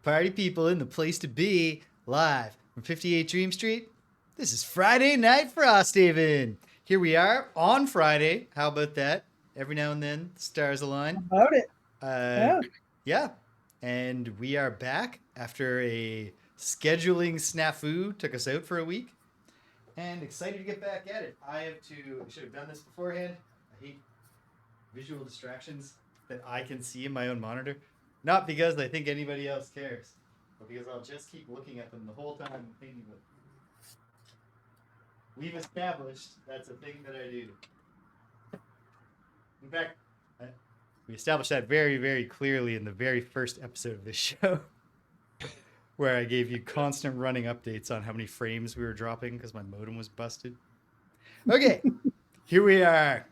Party people in the place to be, live from 58 Dream Street. This is Friday Night Frosthaven. Here we are on Friday. How about that? Every now and then, the stars align. About it. Uh, Yeah. yeah. And we are back after a scheduling snafu. Took us out for a week. And excited to get back at it. I should have done this beforehand. I hate visual distractions that I can see in my own monitor. Not because I think anybody else cares, but because I'll just keep looking at them the whole time and thinking of it. We've established that's a thing that I do. In fact, we established that very, very clearly in the very first episode of this show, where I gave you constant running updates on how many frames we were dropping because my modem was busted. Okay, here we are.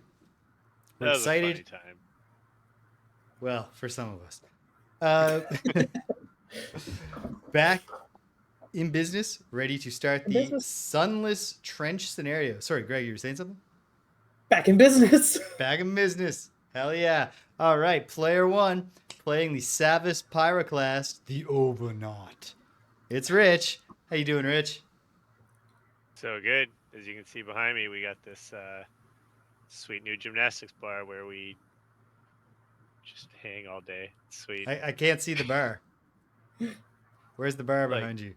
We're excited. A funny time. Well, for some of us. Back in business, ready to start the Sunless Trench scenario. Sorry, Greg, you were saying something? Back in business. Back in business. Hell yeah. All right, player one, playing the Savas Pyroclast, the Overnaut. It's Rich. How you doing, Rich? So good. As you can see behind me, we got this sweet new gymnastics bar where we just hang all day. It's sweet. I can't see the bar. Where's the bar behind you?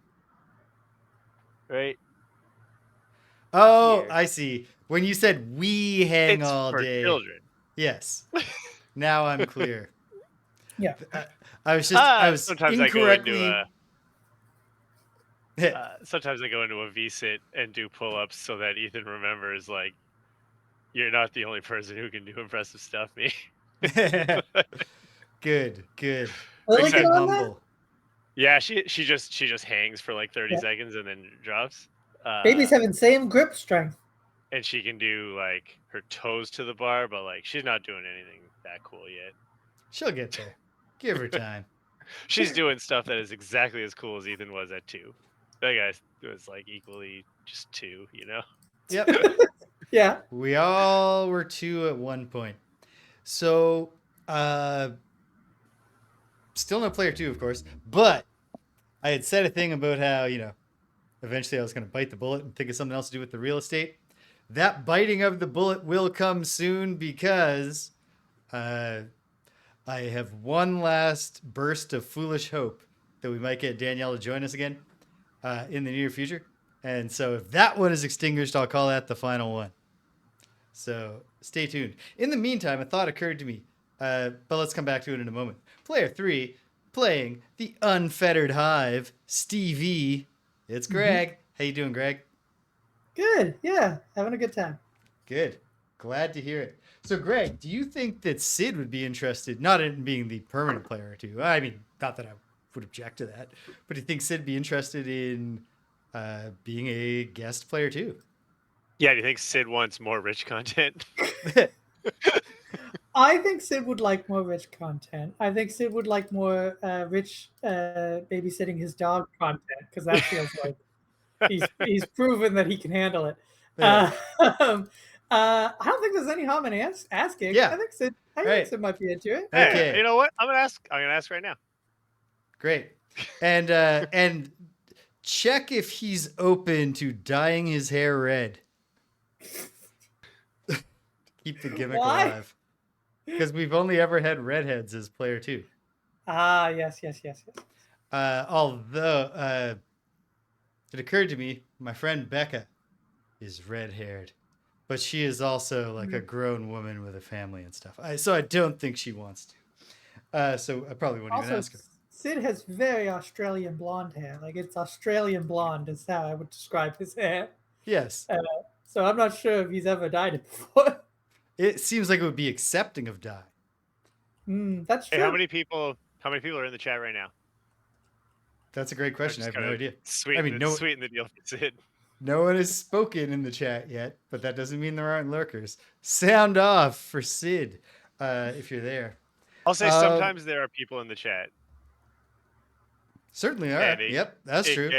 Right. Oh, here. I see. When you said we hang all for day. Children. Yes. Now I'm clear. Yeah. I was sometimes incorrectly. Sometimes I go into a V-sit and do pull-ups so that Ethan remembers, like, you're not the only person who can do impressive stuff, me. Good. Lily get on humble. Yeah, she just hangs for like 30 seconds and then drops. Babies having same grip strength. And she can do like her toes to the bar, but like she's not doing anything that cool yet. She'll get there. Give her time. She's doing stuff that is exactly as cool as Ethan was at 2. That guy was like equally just 2, you know? Yep. Yeah. We all were 2 at one point. So, still no player 2, of course, but I had said a thing about how, eventually I was going to bite the bullet and think of something else to do with the real estate. That biting of the bullet will come soon because I have one last burst of foolish hope that we might get Danielle to join us again in the near future. And so if that one is extinguished, I'll call that the final one. So stay tuned. In the meantime, a thought occurred to me, but let's come back to it in a moment. Player 3, playing the Unfettered Hive, Stevie. It's Greg. Mm-hmm. How you doing, Greg? Good. Yeah, having a good time. Good. Glad to hear it. So, Greg, do you think that Sid would be interested, not in being the permanent player too? I mean, not that I would object to that, but do you think Sid would be interested in being a guest player too? Yeah, do you think Sid wants more rich content? I think Sid would like more rich content. I think Sid would like more rich babysitting his dog content because that feels like he's proven that he can handle it. Yeah. I don't think there's any harm in asking. Yeah. I think Sid might be into it. Okay. You know what? I'm gonna ask right now. Great. And check if he's open to dyeing his hair red. Keep the gimmick alive. Because we've only ever had redheads as player 2. Yes. Although it occurred to me, my friend Becca is red-haired, but she is also like a grown woman with a family and stuff. So I don't think she wants to. So I probably won't even ask her. Sid has very Australian blonde hair. Like it's Australian blonde is how I would describe his hair. Yes. So I'm not sure if he's ever dyed it before. It seems like it would be accepting of dye. That's true. Hey, how many people are in the chat right now? That's a great question. I have no idea. Sweeten the deal for Sid. No one has spoken in the chat yet, but that doesn't mean there aren't lurkers. Sound off for Sid if you're there. I'll say sometimes there are people in the chat. Certainly are. Yep, that's true.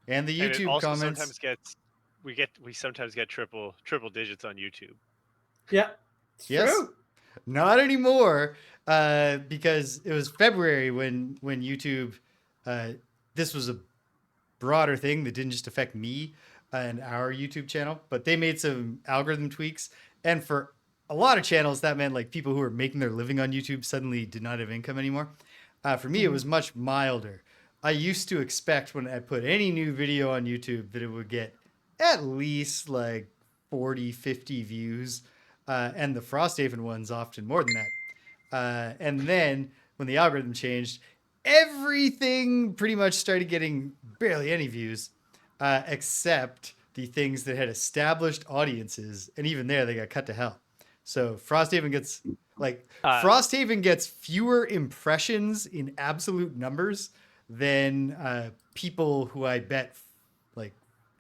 And the YouTube also comments. We sometimes get triple digits on YouTube. Yeah. Yes. True. Not anymore, because it was February when YouTube This was a broader thing that didn't just affect me and our YouTube channel, but they made some algorithm tweaks. And for a lot of channels, that meant like people who were making their living on YouTube suddenly did not have income anymore. For me, it was much milder. I used to expect when I put any new video on YouTube that it would get at least like 40, 50 views. And the Frosthaven ones often more than that. And then when the algorithm changed, everything pretty much started getting barely any views, except the things that had established audiences. And even there, they got cut to hell. So Frosthaven gets Frosthaven gets fewer impressions in absolute numbers than people who I bet like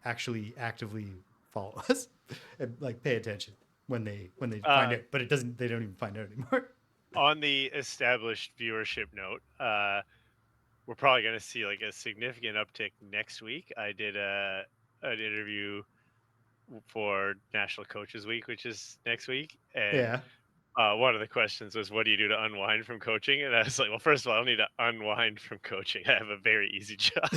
actually actively follow us and like pay attention when they find out. But they don't even find out anymore. On the established viewership note, we're probably going to see like a significant uptick next week. I did an interview for National Coaches Week, which is next week, and Yeah. one of the questions was, "What do you do to unwind from coaching?" And I was like, "Well, first of all, I don't need to unwind from coaching. I have a very easy job.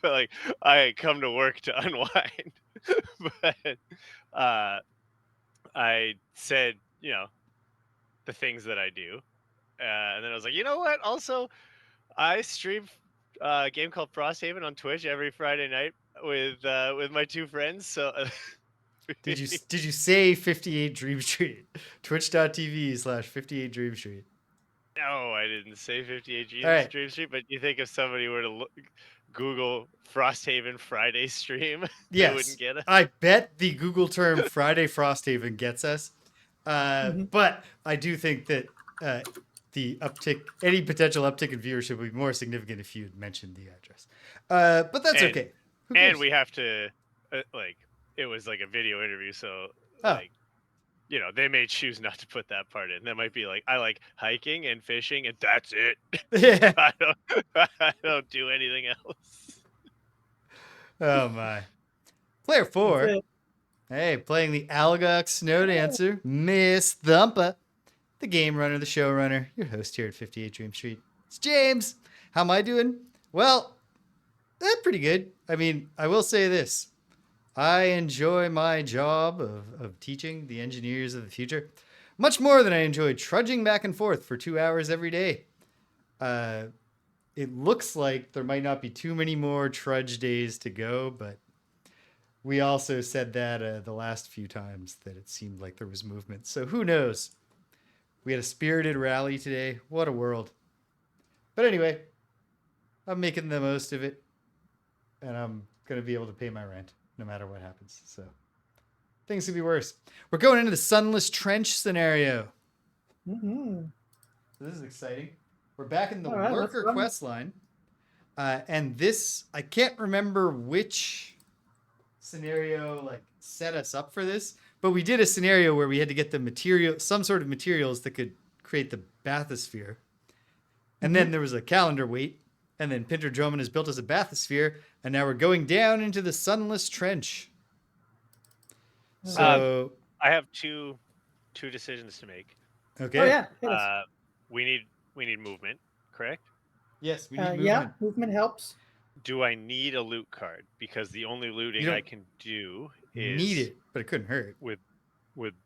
Like, I come to work to unwind." But I said, the things that I do, and then I was like, you know what? Also, I stream a game called Frosthaven on Twitch every Friday night with my two friends. So Did you say 58 Dream Street? Twitch.tv/58 Dream Street. No, I didn't say 58 All right. Dream Street, but you think if somebody were to Google Frosthaven Friday stream, they wouldn't get it? I bet the Google term Friday Frosthaven gets us. But I do think that the uptick, any potential uptick in viewership would be more significant if you had mentioned the address. But that's okay. And we have to, it was like a video interview, so they may choose not to put that part in. That might be like, I like hiking and fishing, and that's it. Yeah. I don't do anything else. Oh my. Player 4. Hey, playing the Algox Snow Dancer, Miss Thumpa, the game runner, the showrunner, your host here at 58 Dream Street. It's James. How am I doing? Well, pretty good. I mean, I will say this. I enjoy my job of teaching the engineers of the future much more than I enjoy trudging back and forth for 2 hours every day. It looks like there might not be too many more trudge days to go, but we also said that the last few times that it seemed like there was movement. So who knows? We had a spirited rally today. What a world. But anyway, I'm making the most of it, and I'm going to be able to pay my rent no matter what happens. So things could be worse. We're going into the Sunless Trench scenario. So this is exciting. We're back in the worker quest line. And this, I can't remember which scenario like set us up for this, but we did a scenario where we had to get the material, some sort of materials that could create the bathysphere. And then there was a calendar wait. And then Pinter Drummond has built us a bathysphere, and now we're going down into the Sunless Trench. So I have two decisions to make. Okay. Oh yeah. We need movement, correct? Yes, we need movement. Yeah, movement helps. Do I need a loot card? Because the only looting I can do is need it, but it couldn't hurt with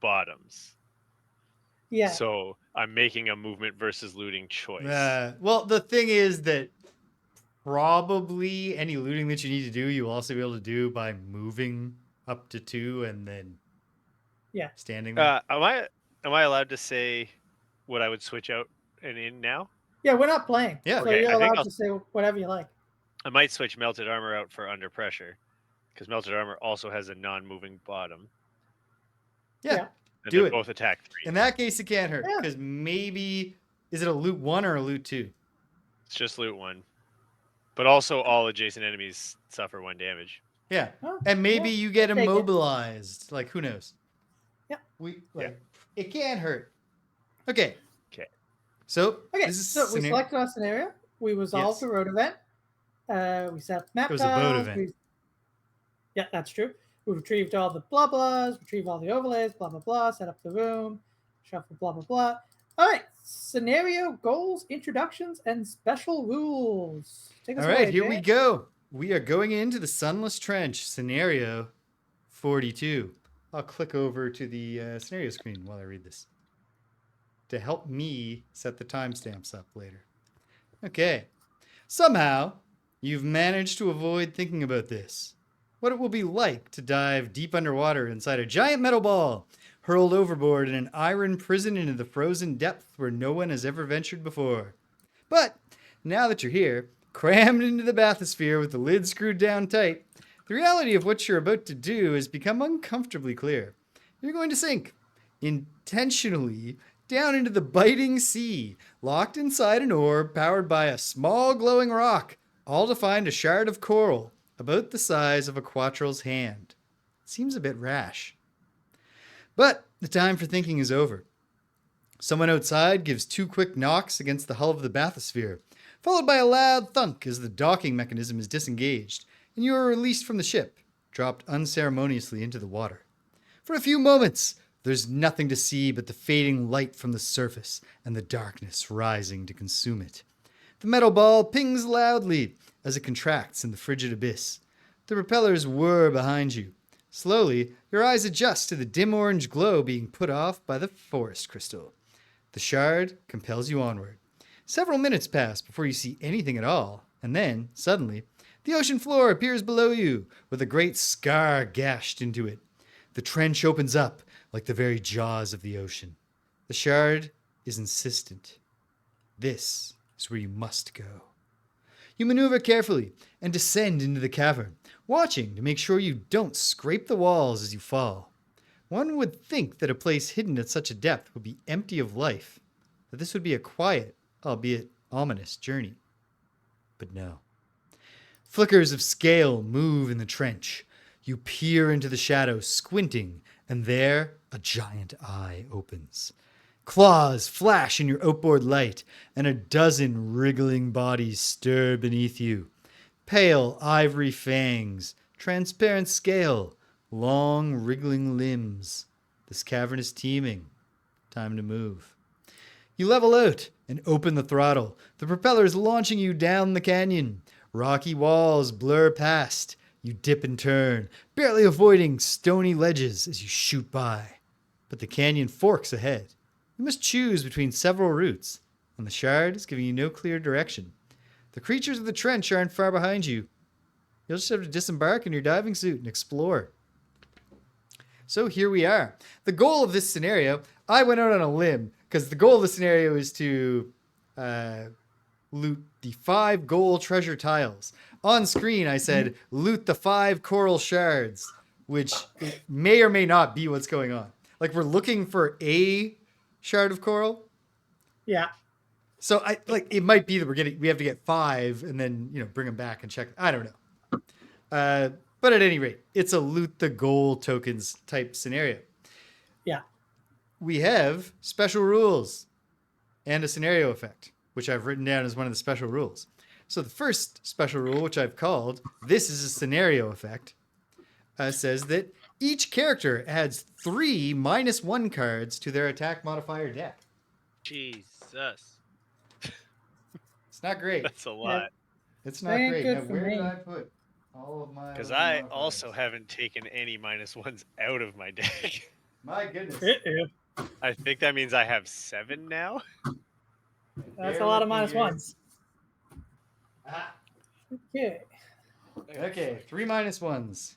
bottoms. Yeah. So I'm making a movement versus looting choice. Well, the thing is that probably any looting that you need to do, you'll also be able to do by moving up to 2 and then standing there. Am I allowed to say what I would switch out and in now? Yeah, we're not playing. Yeah. So you're allowed to say whatever you like. I might switch melted armor out for under pressure, because melted armor also has a non-moving bottom. Yeah. And do it. Both attack 3. In that case, it can't hurt, because maybe, is it a loot 1 or a loot 2? It's just loot 1. But also all adjacent enemies suffer 1 damage. Yeah. And maybe you get immobilized. Like, who knows? Yeah. It can't hurt. Okay. So, we selected our scenario. We resolved the road event. We set up map tiles. It was a boat event. Yeah, that's true. We retrieved all the blah blahs, retrieved all the overlays, blah blah blah, set up the room, shuffle blah blah blah. All right, scenario, goals, introductions, and special rules. Take us All away, right, here we Jay. go. We are going into the Sunless Trench, scenario 42. I'll click over to the scenario screen while I read this to help me set the timestamps up later. Okay. Somehow, you've managed to avoid thinking about this. What it will be like to dive deep underwater inside a giant metal ball, hurled overboard in an iron prison into the frozen depth where no one has ever ventured before. But now that you're here, crammed into the bathysphere with the lid screwed down tight, the reality of what you're about to do has become uncomfortably clear. You're going to sink, intentionally, down into the biting sea, locked inside an orb powered by a small glowing rock, all to find a shard of coral about the size of a quattrel's hand. Seems a bit rash. But the time for thinking is over. Someone outside gives 2 quick knocks against the hull of the bathysphere, followed by a loud thunk as the docking mechanism is disengaged, and you are released from the ship, dropped unceremoniously into the water. For a few moments, there's nothing to see but the fading light from the surface and the darkness rising to consume it. The metal ball pings loudly as it contracts in the frigid abyss. The propellers whir behind you. Slowly, your eyes adjust to the dim orange glow being put off by the forest crystal. The shard compels you onward. Several minutes pass before you see anything at all, and then, suddenly, the ocean floor appears below you, with a great scar gashed into it. The trench opens up like the very jaws of the ocean. The shard is insistent. This is where you must go. You maneuver carefully and descend into the cavern, watching to make sure you don't scrape the walls as you fall. One would think that a place hidden at such a depth would be empty of life, that this would be a quiet, albeit ominous, journey. But no. Flickers of scale move in the trench. You peer into the shadows, squinting, and there a giant eye opens. Claws flash in your outboard light, and a dozen wriggling bodies stir beneath you. Pale ivory fangs, transparent scale, long wriggling limbs. This cavern is teeming. Time to move. You level out and open the throttle, the propellers launching you down the canyon. Rocky walls blur past. You dip and turn, barely avoiding stony ledges as you shoot by. But the canyon forks ahead. You must choose between several routes, and the shard is giving you no clear direction. The creatures of the trench aren't far behind you. You'll just have to disembark in your diving suit and explore. So here we are. The goal of this scenario, I went out on a limb, because the goal of the scenario is to loot the 5 gold treasure tiles. On screen, I said, loot the 5 coral shards, which may or may not be what's going on. Like, we're looking for a shard of coral. Yeah. So it might be that we have to get 5 and then, bring them back and check. I don't know. But at any rate, it's a loot the gold tokens type scenario. Yeah. We have special rules and a scenario effect, which I've written down as one of the special rules. So the first special rule, which I've called, this is a scenario effect, says that each character adds 3 -1 cards to their attack modifier deck. Jesus. It's not great. That's a lot. It's not Ain't great. good Now, for where me. did I put all of my Because I modifiers? also haven't taken any -1s out of my deck. My goodness. I think that means I have 7 now. That's Bear a lot of with me here. -1s. Ah, Okay. okay, 3 -1s.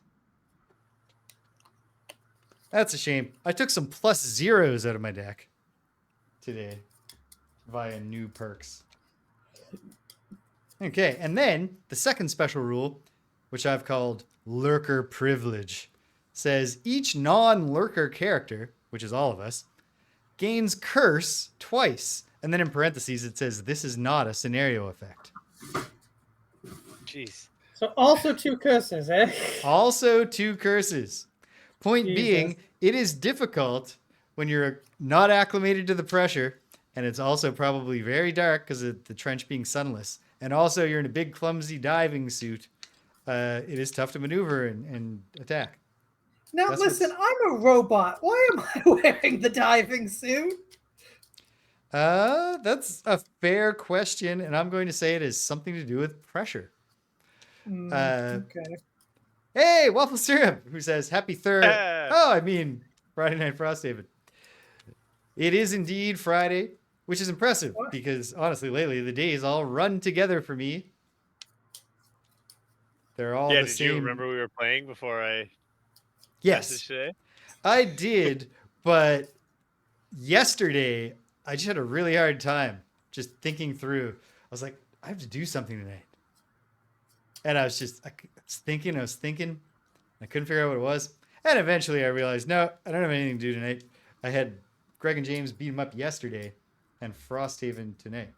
That's a shame. I took some +0s out of my deck today via new perks. Okay, and then the second special rule, which I've called Lurker Privilege, says each non-lurker character, which is all of us, gains Curse twice. And then in parentheses it says this is not a scenario effect. Jeez. So also 2 curses, eh? Also 2 curses. Point Jesus. being, it is difficult when you're not acclimated to the pressure, and it's also probably very dark because of the trench being sunless, and also you're in a big clumsy diving suit. It is tough to maneuver and attack. Now That's listen, I'm a robot. Why am I wearing the diving suit? That's a fair question, and I'm going to say it has something to do with pressure. Okay. Hey, Waffle Syrup, who says happy third. Ah, Oh, I mean Friday Night Frosthaven. It is indeed Friday, which is impressive What? because honestly, lately the days all run together for me. They're all yeah, the did you same. remember we were playing before I Yes, messaged today? I did, but yesterday I just had a really hard time just thinking through. I was like, I have to do something tonight. And I was thinking, I couldn't figure out what it was. And eventually I realized, no, I don't have anything to do tonight. I had Greg and James beat him up yesterday and Frosthaven tonight.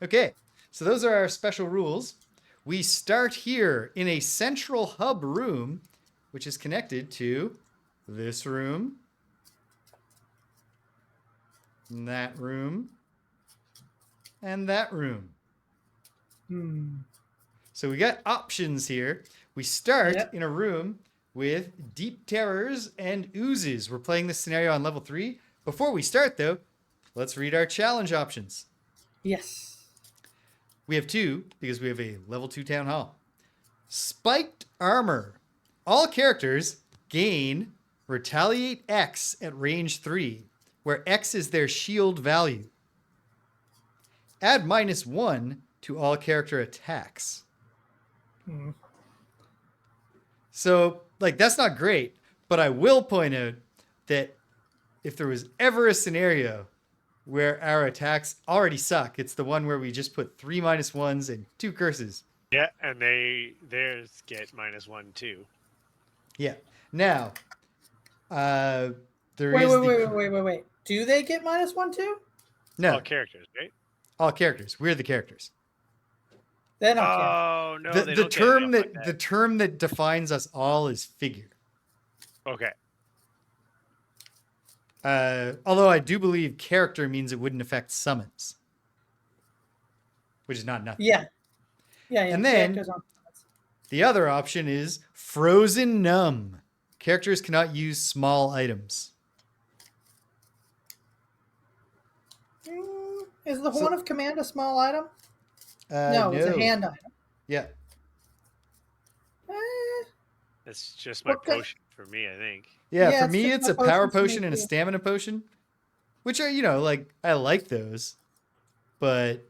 Okay, so those are our special rules. We start here in a central hub room, which is connected to this room, and that room, and that room. So we got options here. We start Yep. in a room with deep terrors and oozes. We're playing this scenario on level 3. Before we start, though, let's read our challenge options. Yes. We have 2 because we have a level 2 town hall. Spiked armor. All characters gain retaliate X at range 3, where X is their shield value. Add -1 to all character attacks. So, like, that's not great, but I will point out that if there was ever a scenario where our attacks already suck, it's the one where we just put 3 -1s and 2 curses. Yeah, and theirs get -1 too. Yeah. Now, there Wait, is wait. Do they get -1 too? No, All characters, right? all characters. We're the characters. Then okay. Oh no, they The don't term get it. the term that defines us all is figure. Okay. Although I do believe character means it wouldn't affect summons, which is not nothing. Yeah. And then characters on- the other option is frozen numb. Characters cannot use small items. Is the Horn of Command a small item? No, It's a hand item. Yeah. That's just my What kind- potion for me, I think. Yeah, Yeah, for it's me, just it's my a power potions for me potion and a too. stamina potion, which are, like, I like those, but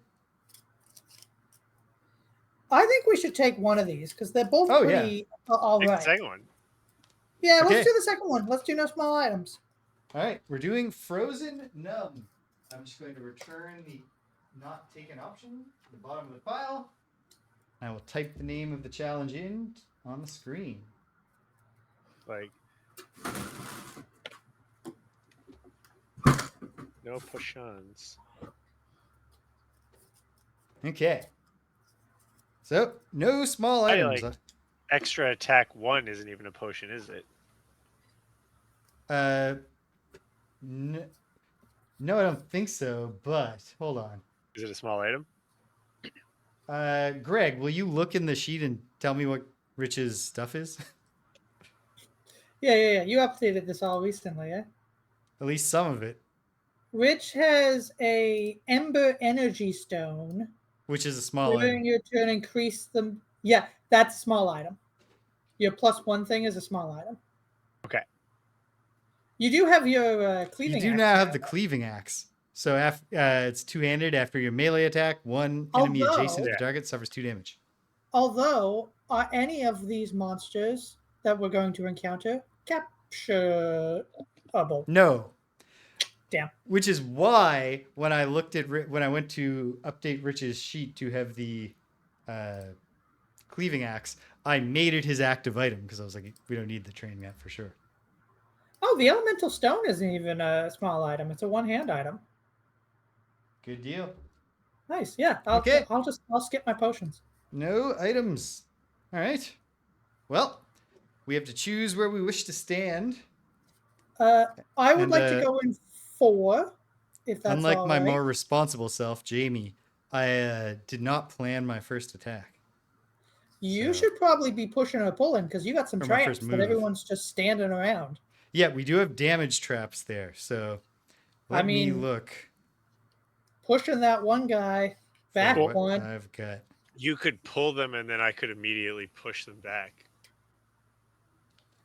I think we should take one of these because they're both Oh, yeah. pretty all Take the right. second one. Yeah, Okay. let's do the second one. Let's do no small items. all right, we're doing frozen numb. I'm just going to return the not taken option to the bottom of the file. I will type the name of the challenge in on the screen. Like no push-ons. Okay. So, no small I items. like- Extra attack 1 isn't even a potion, is it? No, I don't think so, but hold on. Is it a small item? Greg, will you look in the sheet and tell me what Rich's stuff is? Yeah. You updated this all recently, yeah? At least some of it, Rich has a Ember Energy Stone. which is a small During item. your turn, increase them. Yeah, that's a small item. Your +1 thing is a small item. Okay. You do have your You cleaving. do axe now have now. the cleaving axe. So it's two-handed. After your melee attack, one enemy adjacent to the Yeah. target suffers 2 damage. Although, are any of these monsters that we're going to encounter capturable? No. Damn. Which is why when I looked at when I went to update Rich's sheet to have the cleaving axe, I made it his active item because I was like, we don't need the train map for sure. Oh, the elemental stone isn't even a small item. It's a one-hand item. Good deal. Nice. Yeah. Okay. I'll skip my potions. No items. All right. Well, we have to choose where we wish to stand. I would And, like to go in 4, if that's Unlike all my right. more responsible self, Jamie, I did not plan my first attack. You So- should probably be pushing or pulling because you got some For my traps first that move. everyone's just standing around. Yeah, we do have damage traps there, so Let me mean, look. pushing that one guy back for what one. I've got. You could pull them, and then I could immediately push them back.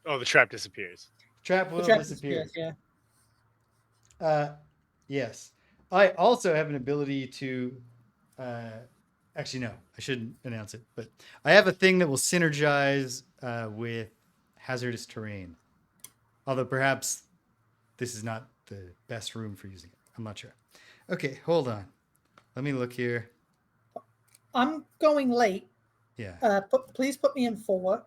Oh, the trap disappears. Trap The will trap disappear. disappears, Yes. I also have an ability to. Actually, no, I shouldn't announce it, but I have a thing that will synergize with hazardous terrain. Although perhaps this is not the best room for using it. I'm not sure. Okay, hold on. Let me look here. I'm going late. Yeah. Please put me in 4.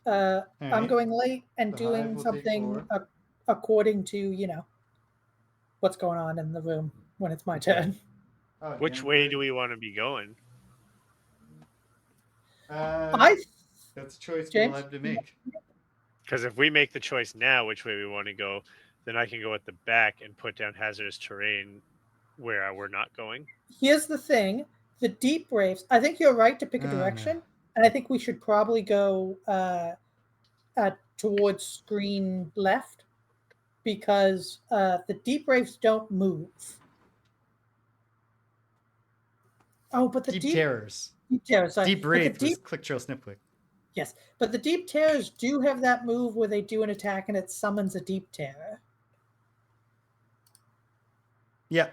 I'm right. going late and The doing hive will take something 4. according to what's going on in the room when it's my Okay. turn. Oh, Which way do we want to be going? I That's a choice we'll James, have to make. Because if we make the choice now, which way we want to go, then I can go at the back and put down hazardous terrain where we're not going. here's the thing: the deep waves. I think you're right to pick a Oh, direction, no. and I think we should probably go towards screen left because the deep waves don't move. Oh, but the Deep deep terrors. terrors, sorry, Deep but the wraith was click, trail, snip, quick. yes, but the deep terrors do have that move where they do an attack and it summons a deep terror. Yeah.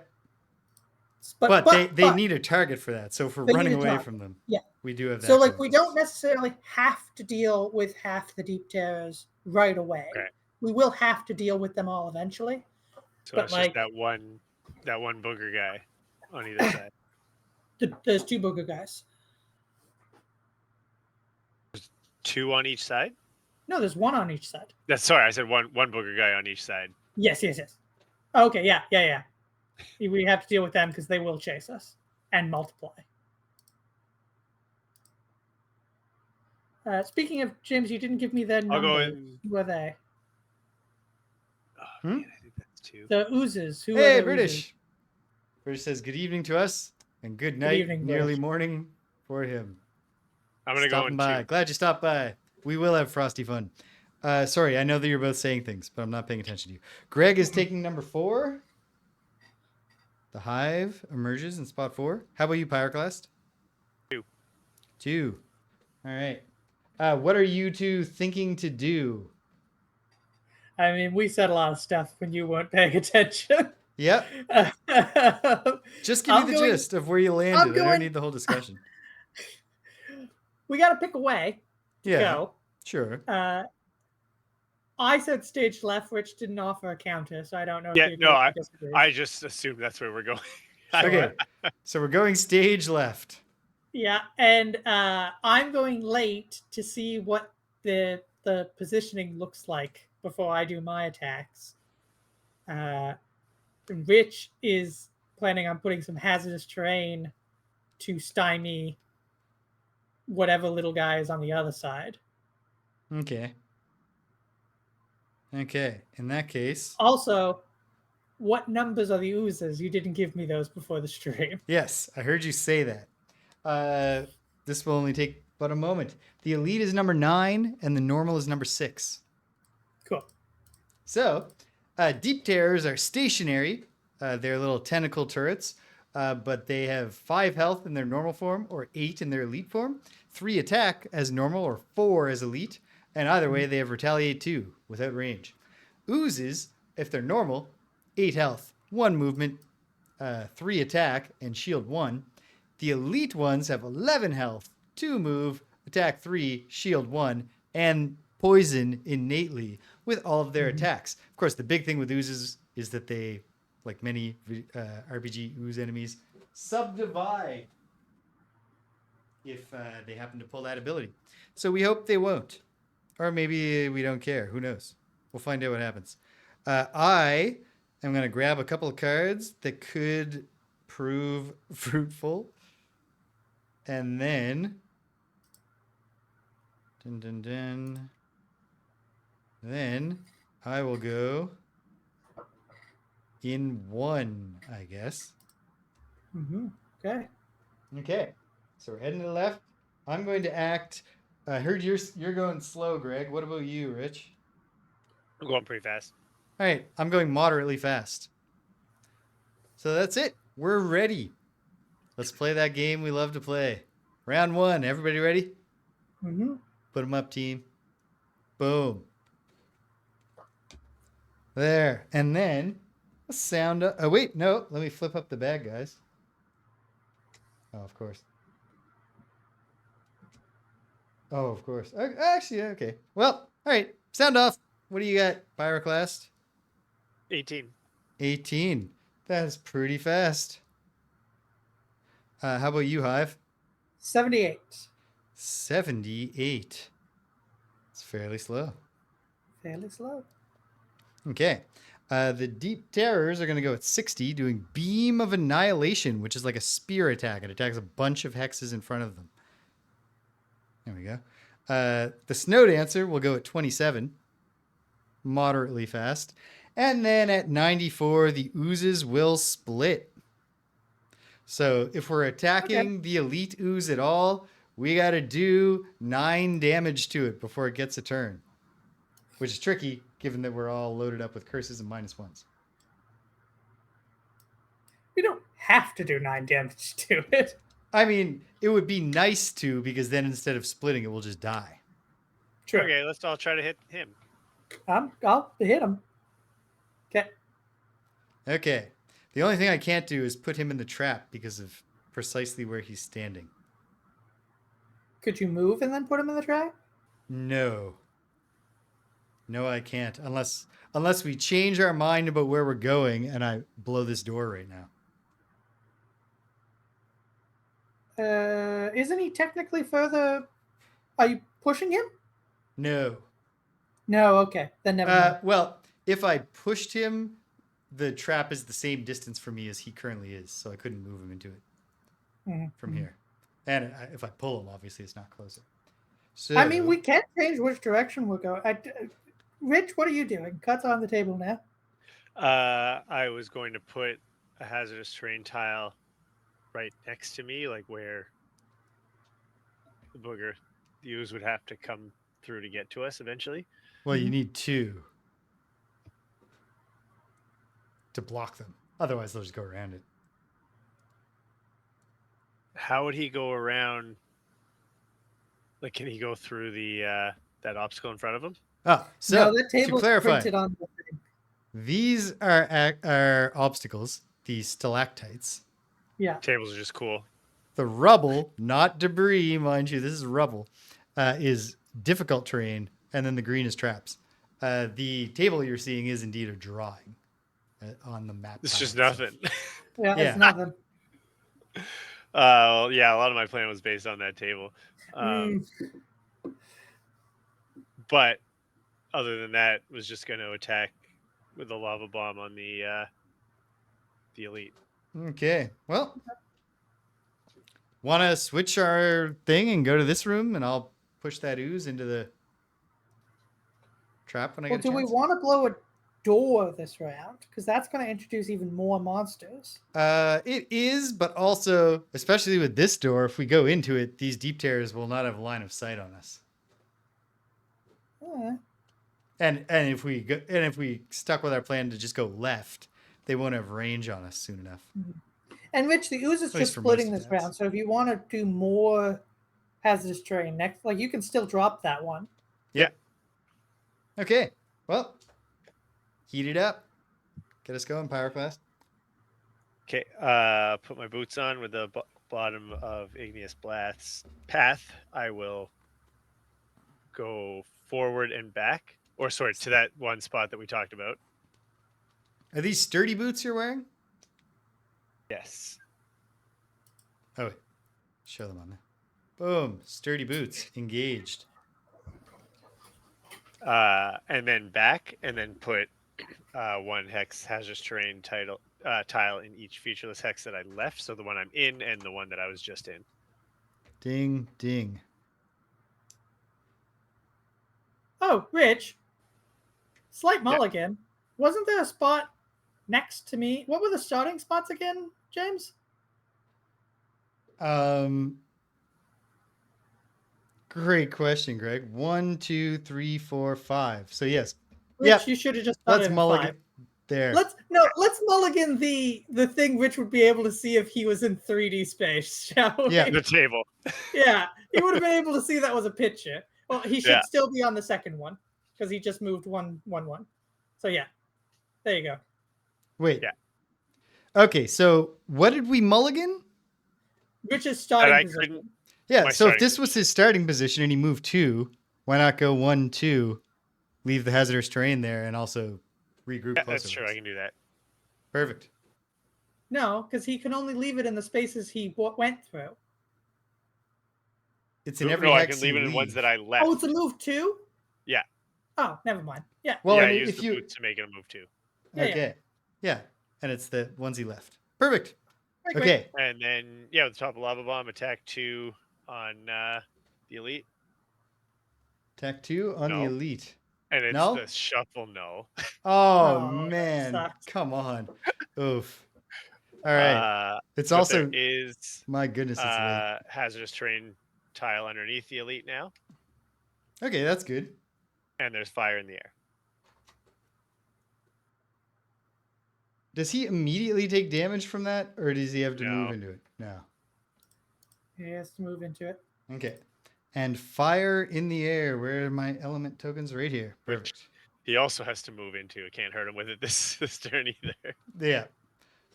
But they need a target for that. So if we're they running need a away target. from them, Yeah. we do have that. So like going we for us. don't necessarily have to deal with half the deep terrors right away. Okay. We will have to deal with them all eventually. So But it's like just that one booger guy on either side. there's 2 booger guys. 2 on each side? No, there's 1 on each side. That's sorry, I said one booger guy on each side. Yes. Okay, yeah. We have to deal with them because they will chase us and multiply. Speaking of James, you didn't give me their I'll go numbers. in. Who are they? Oh, man, I think that's 2. The oozes. Who are Hey, the British. Oozes? British says good evening to us and good night, evening, nearly British. morning for him. I'm gonna go Stopping in by. 2. Glad you stopped by. We will have frosty fun. Sorry, I know that you're both saying things, but I'm not paying attention to you. Greg is taking number 4. The hive emerges in spot 4. How about you, Pyroclast? 2. 2. All right. What are you two thinking to do? I mean, we said a lot of stuff when you weren't paying attention. Yep. Just give me the gist of where you landed. I don't need the whole discussion. We got to pick a way to go. Sure. I said stage left, which didn't offer a counter, so I don't know. Yeah, if no, I disagree. I just assumed that's where we're going. Okay. So we're going stage left. Yeah, and I'm going late to see what the positioning looks like before I do my attacks. Rich is planning on putting some hazardous terrain to stymie whatever little guy is on the other side. Okay. In that case. Also, what numbers are the oozes? You didn't give me those before the stream. Yes, I heard you say that. This will only take but a moment. The elite is number 9 and the normal is number 6. Cool. So, deep terrors are stationary. They're little tentacle turrets, but they have 5 health in their normal form or 8 in their elite form, 3 attack as normal or 4 as elite, and either way they have retaliate 2 without range. Oozes, if they're normal, 8 health, 1 movement, 3 attack, and shield 1. The elite ones have 11 health, 2 move, attack 3, shield 1, and poison innately with all of their attacks. Of course, the big thing with oozes is that they, like many RPG ooze enemies, subdivide if they happen to pull that ability. So we hope they won't. Or maybe we don't care. Who knows? We'll find out what happens. I am going to grab a couple of cards that could prove fruitful. And then... Then I will go in 1, I guess. Okay. Okay. So we're heading to the left. I'm going to act. I heard you're going slow, Greg. What about you, Rich? I'm going pretty fast. All right. I'm going moderately fast. So that's it. We're ready. Let's play that game we love to play. Round 1. Everybody ready? Mm-hmm. Put them up, team. Boom. There. And then sound up. Oh, wait. No. Let me flip up the bag, guys. Oh, of course. Oh, of course. Actually, okay. Well, all right. Sound off. What do you got, Pyroclast? 18. 18. That's pretty fast. How about you, Hive? 78. 78. It's fairly slow. Fairly slow. Okay. The Deep Terrors are going to go at 60, doing Beam of Annihilation, which is like a spear attack. It attacks a bunch of hexes in front of them. There we go. The Snow Dancer will go at 27, moderately fast. And then at 94, the Oozes will split. So if we're attacking the Elite Ooze at all, we got to do 9 damage to it before it gets a turn, which is tricky given that we're all loaded up with curses and -1s. We don't have to do 9 damage to it. I mean, it would be nice to, because then instead of splitting, it will just die. True. Okay, let's all try to hit him. I'll hit him. Okay. Okay. The only thing I can't do is put him in the trap because of precisely where he's standing. Could you move and then put him in the trap? No. No, I can't. Unless we change our mind about where we're going and I blow this door right now. Isn't he technically further? Are you pushing him? No. No, okay. Then never mind. Well, if I pushed him, the trap is the same distance for me as he currently is, so I couldn't move him into it from here. And if I pull him, obviously it's not closer. So I mean, we can change which direction we'll go. Rich, what are you doing? Cuts on the table now. I was going to put a hazardous terrain tile right next to me, like where the ooze would have to come through to get to us eventually. Well, you need 2 to block them. Otherwise, they'll just go around it. How would he go around? Like, can he go through the that obstacle in front of him? Oh, so no, that table's to clarify, printed on the thing. These are obstacles, these stalactites. Yeah. Tables are just cool. The rubble, not debris, mind you, this is rubble, is difficult terrain, and then the green is traps. The table you're seeing is indeed a drawing on the map. It's just nothing. Yeah, it's nothing. Yeah, a lot of my plan was based on that table. But other than that, was just going to attack with a lava bomb on the elite. Okay, well, want to switch our thing and go to this room, and I'll push that ooze into the trap when I get a chance? Do we want to blow a door this round? Because that's going to introduce even more monsters. It is, but also, especially with this door, if we go into it, these Deep Terrors will not have a line of sight on us. And if we stuck with our plan to just go left, they won't have range on us soon enough. And Rich, the ooze is just splitting this round, so if you want to do more hazardous terrain next, like you can still drop that one. Yeah. Okay. Well, heat it up. Get us going, Pyroclast. Okay. Put my boots on with the bottom of Igneous Blast's path. I will go forward and back. Or sorry, to that one spot that we talked about. Are these sturdy boots you're wearing? Yes. Oh, wait. Show them on there. Boom. Sturdy boots. Engaged. And then back, and then put 1 hex hazardous terrain tile in each featureless hex that I left. So the one I'm in and the one that I was just in. Ding, ding. Oh, Rich. Slight mulligan. Yeah. Wasn't there a spot next to me? What were the starting spots again, James? Great question, Greg. 1, 2, 3, 4, 5. So yes. Rich, you should have just started let's mulligan. There. Let's mulligan the thing Rich would be able to see if he was in 3D space, shall we? Yeah. The table. Yeah, he would have been able to see that was a picture. Well, he should Yeah. still be on the second one because he just moved one. So yeah, there you go. Wait. Yeah. Okay, so what did we mulligan? Rich's And starting I position. couldn't. Yeah, My so if starting this was his starting position and he moved 2, why not go 1, 2, leave the hazardous terrain there, and also regroup Yeah, closer? that's true. I can do that. Perfect. No, because he can only leave it in the spaces he went through. It's in every No, I hex can leave you it in ones that I left. Oh, it's a move too? Yeah. Oh, never mind. Yeah. Well, yeah, and I used if the you boots to make it a move too. Yeah, yeah. okay, yeah, and it's the ones he left. Perfect. Great, great. Okay, And then with the top of lava bomb, attack 2 on the elite, attack 2 on the No. elite. and it's No? the shuffle. No. Oh, Oh, that man, sucks. come on. Oof. All right. It's But also there is my goodness. It's late. hazardous terrain tile underneath the elite now, Okay, that's good. and there's fire in the air. Does he immediately take damage from that, or does he have to move No. into it? No. He has to move into it. Okay. And fire in the air. Where are my element tokens? Right here. Perfect. He also has to move into. It can't hurt him with it this turn either. Yeah.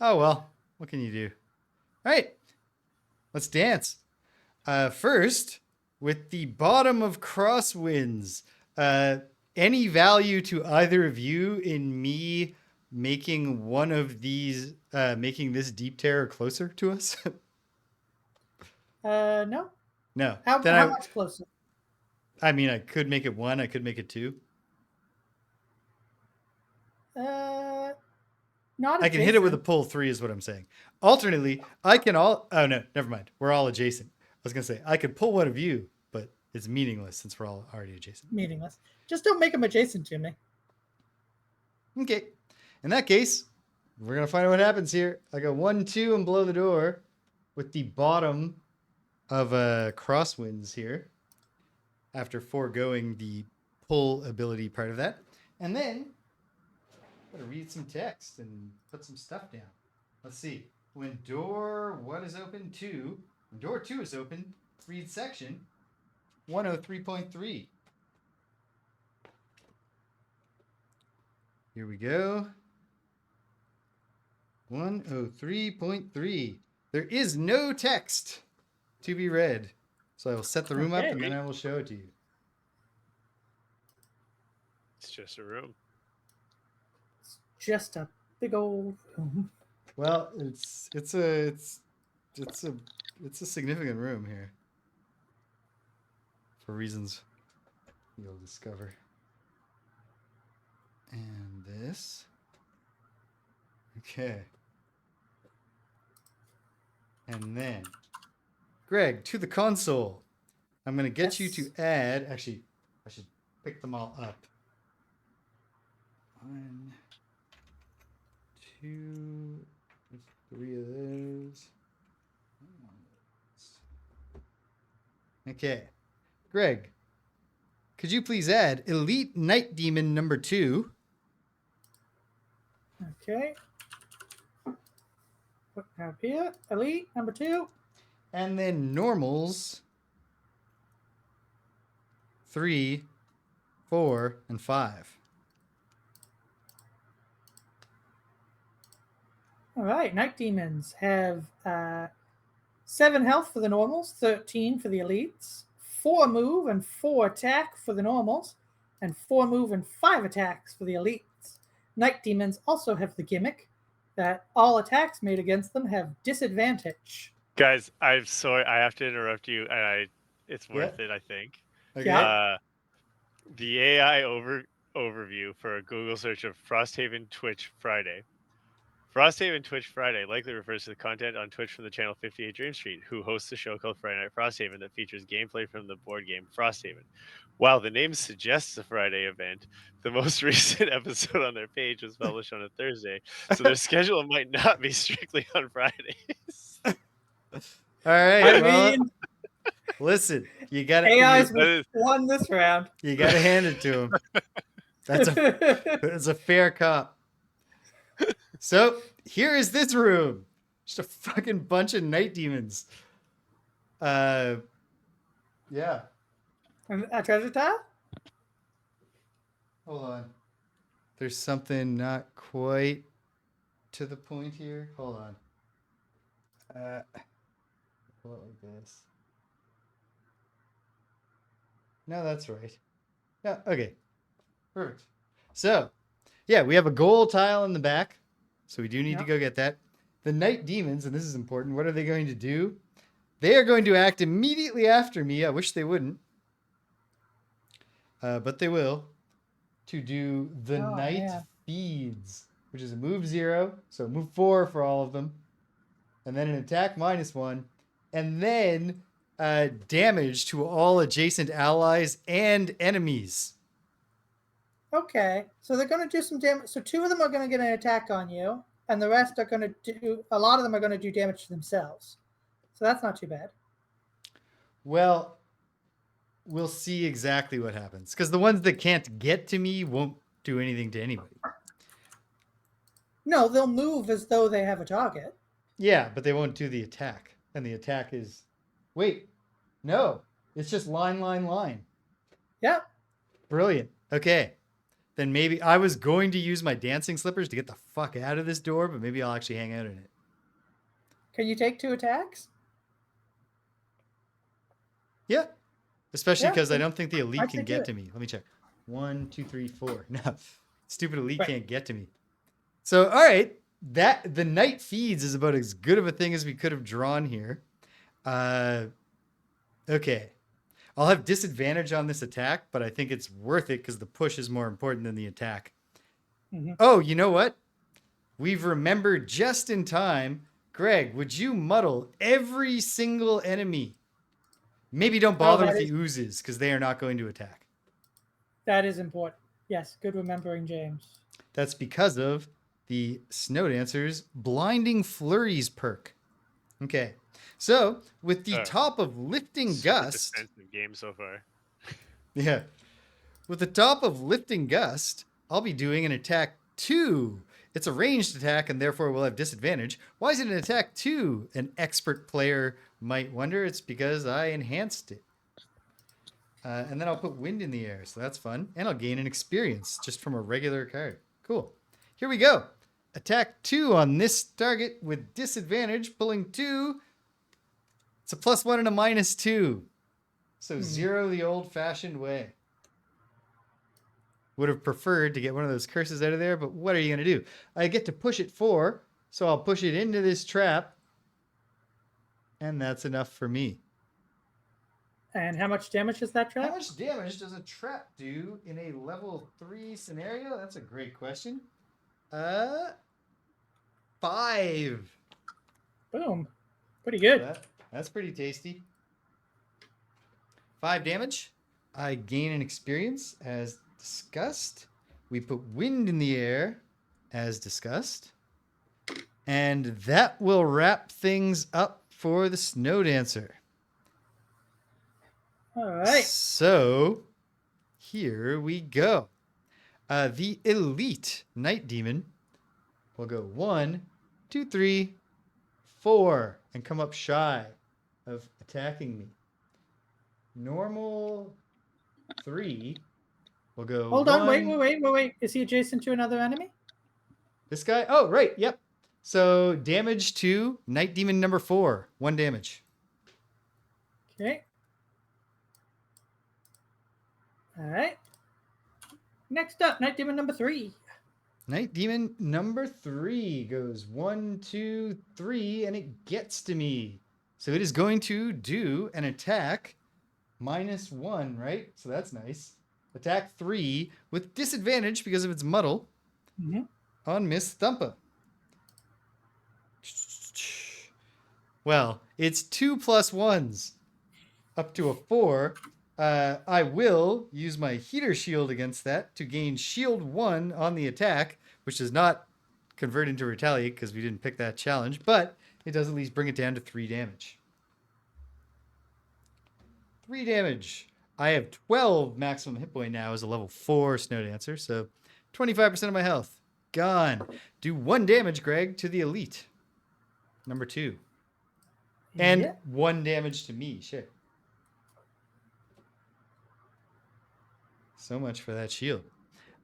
Oh, well. What can you do? All right. Let's dance. First, with the bottom of crosswinds, any value to either of you in me making one of these, making this deep terror closer to us? No. No. How Then much closer? I mean, I could make it 1. I could make it 2. Not. I can hit it with a pull 3 is what I'm saying. Alternately, I can all... Oh, no. Never mind. We're all adjacent. I was going to say, I could pull one of you, but it's meaningless since we're all already adjacent. Meaningless. Just don't make him adjacent to me. Okay. In that case, we're going to find out what happens here. I go 1, 2, and below the door with the bottom of crosswinds here after foregoing the pull ability part of that. And then I'm going to read some text and put some stuff down. Let's see. When door 1 is open, 2. When door 2 is open, read section 103.3. Here we go. 103.3. There is no text to be read. So I will set the room up and then I will show it to you. It's just a room. It's just a big old room. Well, it's a significant room here. For reasons you'll discover. And this. Okay. And then, Greg, to the console. I'm going to get you to add. Actually, I should pick them all up. 1, 2, 3 of those. Okay. Greg, could you please add Elite Night Demon number 2? Okay. Put up here. Elite number 2. And then normals 3, 4, and 5. All right. Night demons have 7 health for the normals, 13 for the elites, 4 move and 4 attack for the normals, and 4 move and 5 attacks for the elites. Night demons also have the gimmick that all attacks made against them have disadvantage. Guys, I'm sorry. I have to interrupt you, and it's worth it, I think. Okay. Yeah. The AI overview for a Google search of Frosthaven Twitch Friday. Frosthaven Twitch Friday likely refers to the content on Twitch from the channel 58 Dream Street, who hosts a show called Friday Night Frosthaven that features gameplay from the board game Frosthaven. While the name suggests a Friday event, the most recent episode on their page was published on a Thursday, so their schedule might not be strictly on Fridays. All right. I well, mean, listen, you got to AI's won this round. You got to hand it to him. That's a fair cop. So here is this room. Just a fucking bunch of night demons. Yeah. And a treasure tile? Hold on. There's something not quite to the point here. Hold on. Pull it like this. No, that's right. No, okay. Perfect. So, yeah, we have a gold tile in the back. So we do need to Yep. go get that. The night demons, and this is important, what are they going to do? They are going to act immediately after me. I wish they wouldn't. But they will. To do the Oh, night man. feeds, which is a move 0. So move 4 for all of them. And then an attack -1. And then damage to all adjacent allies and enemies. Okay, so they're going to do some damage. So 2 of them are going to get an attack on you, and the rest are going to do. A lot of them are going to do damage to themselves. So that's not too bad. Well, we'll see exactly what happens. Because the ones that can't get to me won't do anything to anybody. No, they'll move as though they have a target. Yeah, but they won't do the attack. And the attack is... Wait. No. It's just line, line, line. Yep. Brilliant. Okay. Then maybe... I was going to use my dancing slippers to get the fuck out of this door, but maybe I'll actually hang out in it. Can you take 2 attacks? Yeah. Especially Yeah, because I don't think the elite I'd can say do get it. to me. Let me check. 1, 2, 3, 4. No. Stupid elite Right. can't get to me. So, all right. The night feeds is about as good of a thing as we could have drawn here. Okay. I'll have disadvantage on this attack, but I think it's worth it because the push is more important than the attack. Mhm. Oh, you know what? We've remembered just in time. Greg, would you muddle every single enemy? Maybe don't bother with the oozes because they are not going to attack. That is important. Yes, good remembering, James. That's because of the Snow Dancer's Blinding Flurries perk. Okay. So, with the top of Lifting Super Gust... defensive game so far. Yeah. With the top of Lifting Gust, I'll be doing an attack 2. It's a ranged attack and therefore will have disadvantage. Why is it an attack 2? An expert player might wonder. It's because I enhanced it. And then I'll put wind in the air, so that's fun. And I'll gain an experience just from a regular card. Cool. Here we go. Attack 2 on this target with disadvantage, pulling 2. It's a +1 and a -2. So 0 the old-fashioned way. Would have preferred to get one of those curses out of there, but what are you going to do? I get to push it 4, so I'll push it into this trap. And that's enough for me. And how much damage is that trap? How much damage does a trap do in a level 3 scenario? That's a great question. 5. Boom. Pretty good. That's pretty tasty. 5 damage. I gain an experience as discussed. We put wind in the air as discussed. And that will wrap things up for the Snow Dancer. All right. So, here we go. The Elite Night Demon will go 1, 2, 3, 4, and come up shy of attacking me. Normal 3 will go. Hold on. Wait. Is he adjacent to another enemy? This guy? Oh, right. Yep. So, damage to Night Demon number 4. 1 damage. Okay. All right. Next up, Night Demon number 3. Night Demon number 3 goes 1, 2, 3, and it gets to me. So it is going to do an attack -1, right? So that's nice. Attack 3 with disadvantage because of its muddle on Miss Thumpa. Well, it's 2 +1s up to a 4. I will use my heater shield against that to gain shield 1 on the attack, which does not convert into retaliate because we didn't pick that challenge, but it does at least bring it down to 3 damage. 3 damage. I have 12 maximum hit point now as a level 4 Snow Dancer, so 25% of my health. gone. Do 1 damage, Greg, to the elite. Number 2. And Yeah. 1 damage to me. Shit. So much for that shield.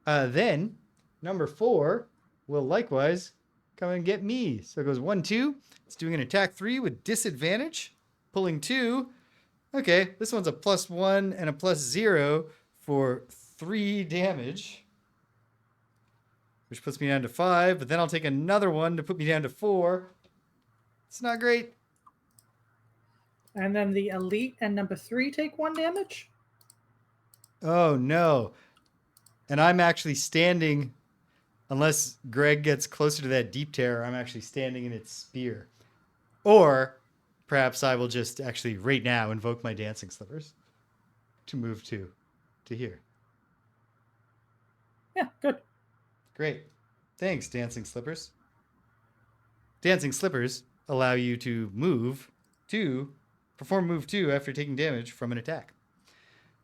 Then, number 4 will likewise come and get me. So it goes 1, 2. It's doing an attack 3 with disadvantage. Pulling 2. Okay, this one's a +1 and a +0 for 3 damage. Which puts me down to 5. But then I'll take another one to put me down to 4. It's not great. And then the elite and number 3 take 1 damage. Oh, no. And I'm actually standing, unless Greg gets closer to that deep terror, I'm actually standing in its spear. Or perhaps I will just actually right now invoke my dancing slippers to move to here. Yeah, good. Great. Thanks, dancing slippers. Dancing slippers allow you to perform move 2 after taking damage from an attack.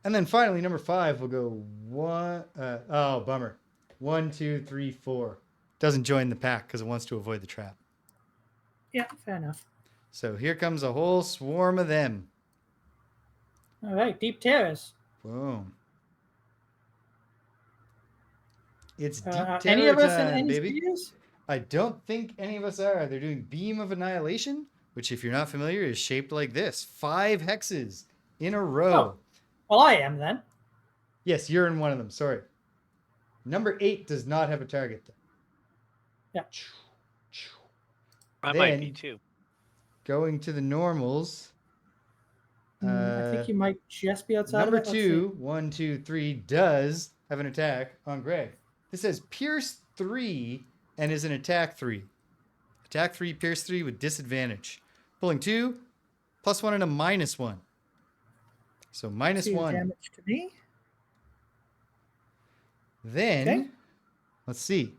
And then finally, number 5 will go 1. Oh, bummer. 1, 2, 3, 4. Doesn't join the pack because it wants to avoid the trap. Yeah, fair enough. So here comes a whole swarm of them. All right, deep terrors. Boom. It's deep Any terror of us in time, any baby. spears? I don't think any of us are. They're doing Beam of Annihilation, which, if you're not familiar, is shaped like this. 5 hexes in a row. Oh. Well, I am then. Yes, you're in one of them. Sorry. Number 8 does not have a target, though. Yeah. I Then, might be too. going to the normals. I think you might just be outside Number of it. 2, 1, 2, 3, does have an attack on Greg. This says Pierce 3 and is an attack 3. Attack 3, Pierce 3 with disadvantage. Pulling 2, +1 and a -1. So -1. Damage to me. Then, Okay. let's see.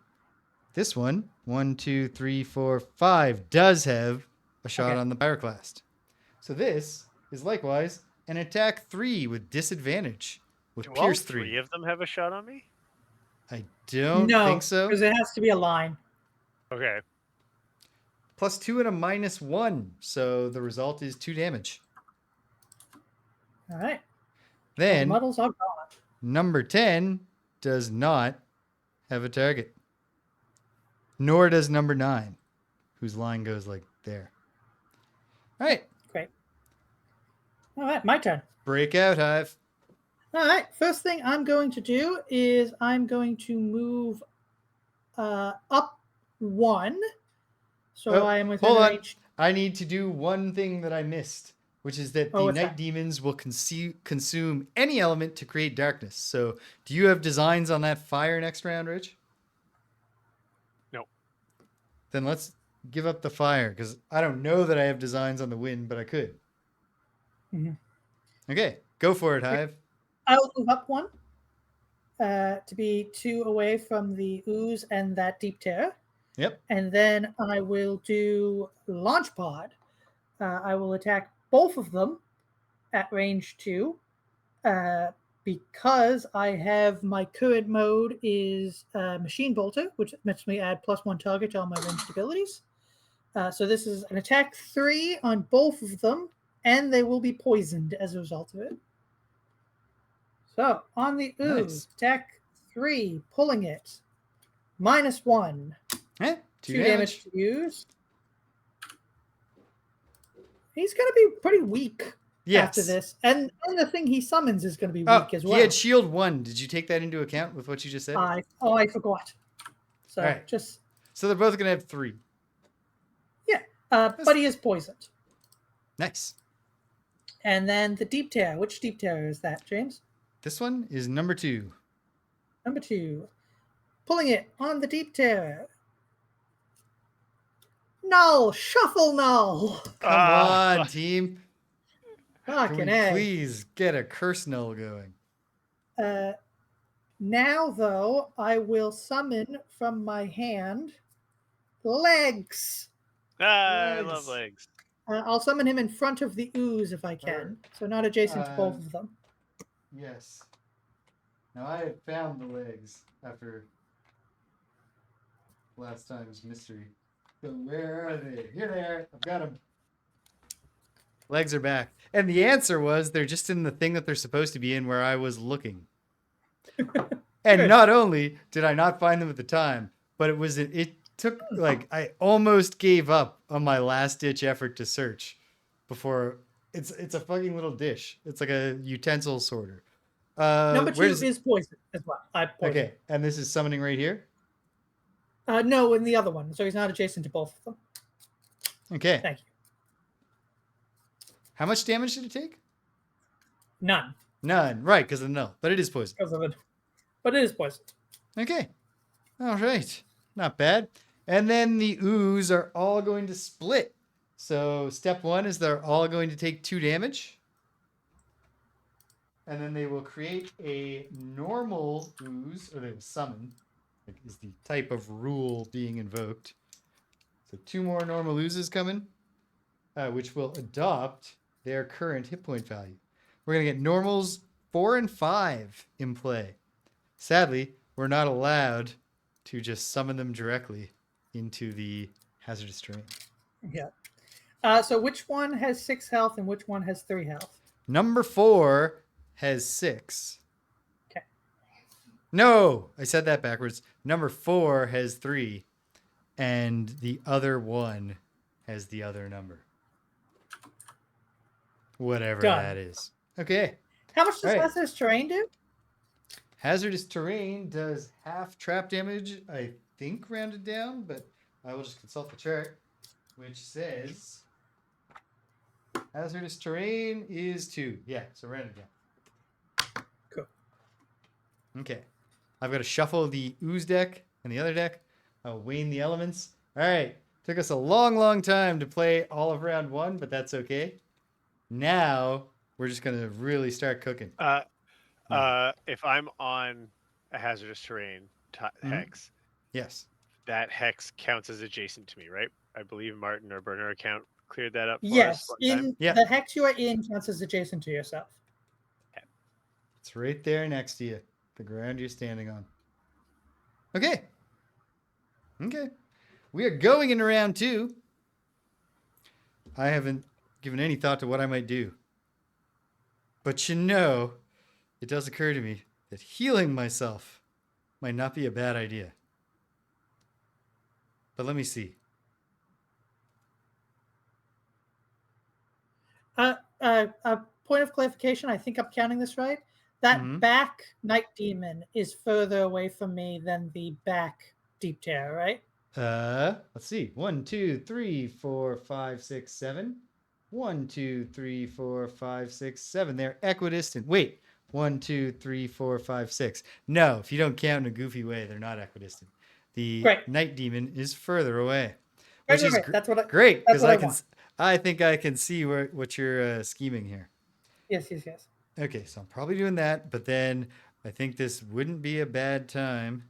This one, 1, 2, 3, 4, 5, does have a shot on the pyroclast. So this is likewise an attack 3 with disadvantage with Do Pierce all 3. 3 of them have a shot on me? I don't No, think so. because it has to be a line. Okay. +2 and a -1. So the result is 2 damage. All right. Then, Muddles are gone. number 10 does not have a target. Nor does number 9, whose line goes like there. All right. Great. All right, my turn. Breakout Hive. All right. First thing I'm going to do is I'm going to move up 1. So I am within hold on. range. I need to do one thing that I missed, which is that the what's night that? demons will consume any element to create darkness. So do you have designs on that fire next round, Rich? No. Then let's give up the fire, because I don't know that I have designs on the wind, but I could. Mhm. Okay, go for it, Hive. I'll move up 1 to be 2 away from the ooze and that deep terror. Yep. And then I will do launch pod. I will attack both of them at range 2. Because I have my current mode is Machine Bolter, which lets me add +1 target to all my ranged abilities. So this is an attack 3 on both of them, and they will be poisoned as a result of it. So on the ooze, attack 3, pulling it, -1. 2 damage to use. He's going to be pretty weak after this. And the thing he summons is going to be weak as well. He had shield 1. Did you take that into account with what you just said? I forgot. So So they're both going to have 3. Yeah. But he is poisoned. Nice. And then the deep terror. Which deep terror is that, James? This one is number 2. Number 2. Pulling it on the deep terror. Null! Shuffle null! Come on, team. Fucking Can we please get a curse null going? Now, though, I will summon from my hand legs. I love legs. I'll summon him in front of the ooze if I can. So not adjacent to both of them. Yes. Now I have found the legs after last time's mystery. So where are they? Here they are. I've got them. Legs are back. And the answer was they're just in the thing that they're supposed to be in where I was looking. And Good. not only did I not find them at the time, but it took like I almost gave up on my last ditch effort to search before it's a fucking little dish. It's like a utensil sorter. Number Where 2 does is poison as well. I poison. Okay, and this is summoning right here. No, in the other one, so he's not adjacent to both of them. Okay. Thank you. How much damage did it take? None. None. Right, because of the null. But it is poison. Because of it. But it is poison. Okay. All right. Not bad. And then the ooze are all going to split. So step 1 is they're all going to take 2 damage. And then they will create a normal ooze, or they will summon, like is the type of rule being invoked. So 2 more normal oozes coming, which will adopt their current hit point value. We're going to get normals 4 and 5 in play. Sadly, we're not allowed to just summon them directly into the hazardous terrain. Yeah. So which one has 6 health and which one has 3 health? Number 4 has 6. Okay. No, I said that backwards. Number 4 has 3, and the other one has the other number. Whatever Done. that is. Okay. How much does All right. hazardous terrain do? Hazardous terrain does half trap damage, I think, rounded down, but I will just consult the chart, which says hazardous terrain is 2. Yeah, so rounded down. Cool. Okay. I've got to shuffle the ooze deck and the other deck. I'll wane the elements. All right. Took us a long, long time to play all of round 1, but that's okay. Now we're just going to really start cooking. If I'm on a hazardous terrain hex, Yes. that hex counts as adjacent to me, right? I believe Martin or Burner account cleared that up for Yes. us one time. Yeah. The hex you are in counts as adjacent to yourself. It's right there next to you, the ground you're standing on. Okay. Okay. We are going into round 2. I haven't given any thought to what I might do. But it does occur to me that healing myself might not be a bad idea. But let me see. A point of clarification, I think I'm counting this right. That back night demon is further away from me than the back deep tear, right? Let's see. 1, 2, 3, 4, 5, 6, 7. 1, 2, 3, 4, 5, 6, 7. They're equidistant. Wait. 1, 2, 3, 4, 5, 6. No, if you don't count in a goofy way, they're not equidistant. The night demon is further away, which is that's what great because want. I think I can see what you're scheming here. Yes. Okay, so I'm probably doing that, but then I think this wouldn't be a bad time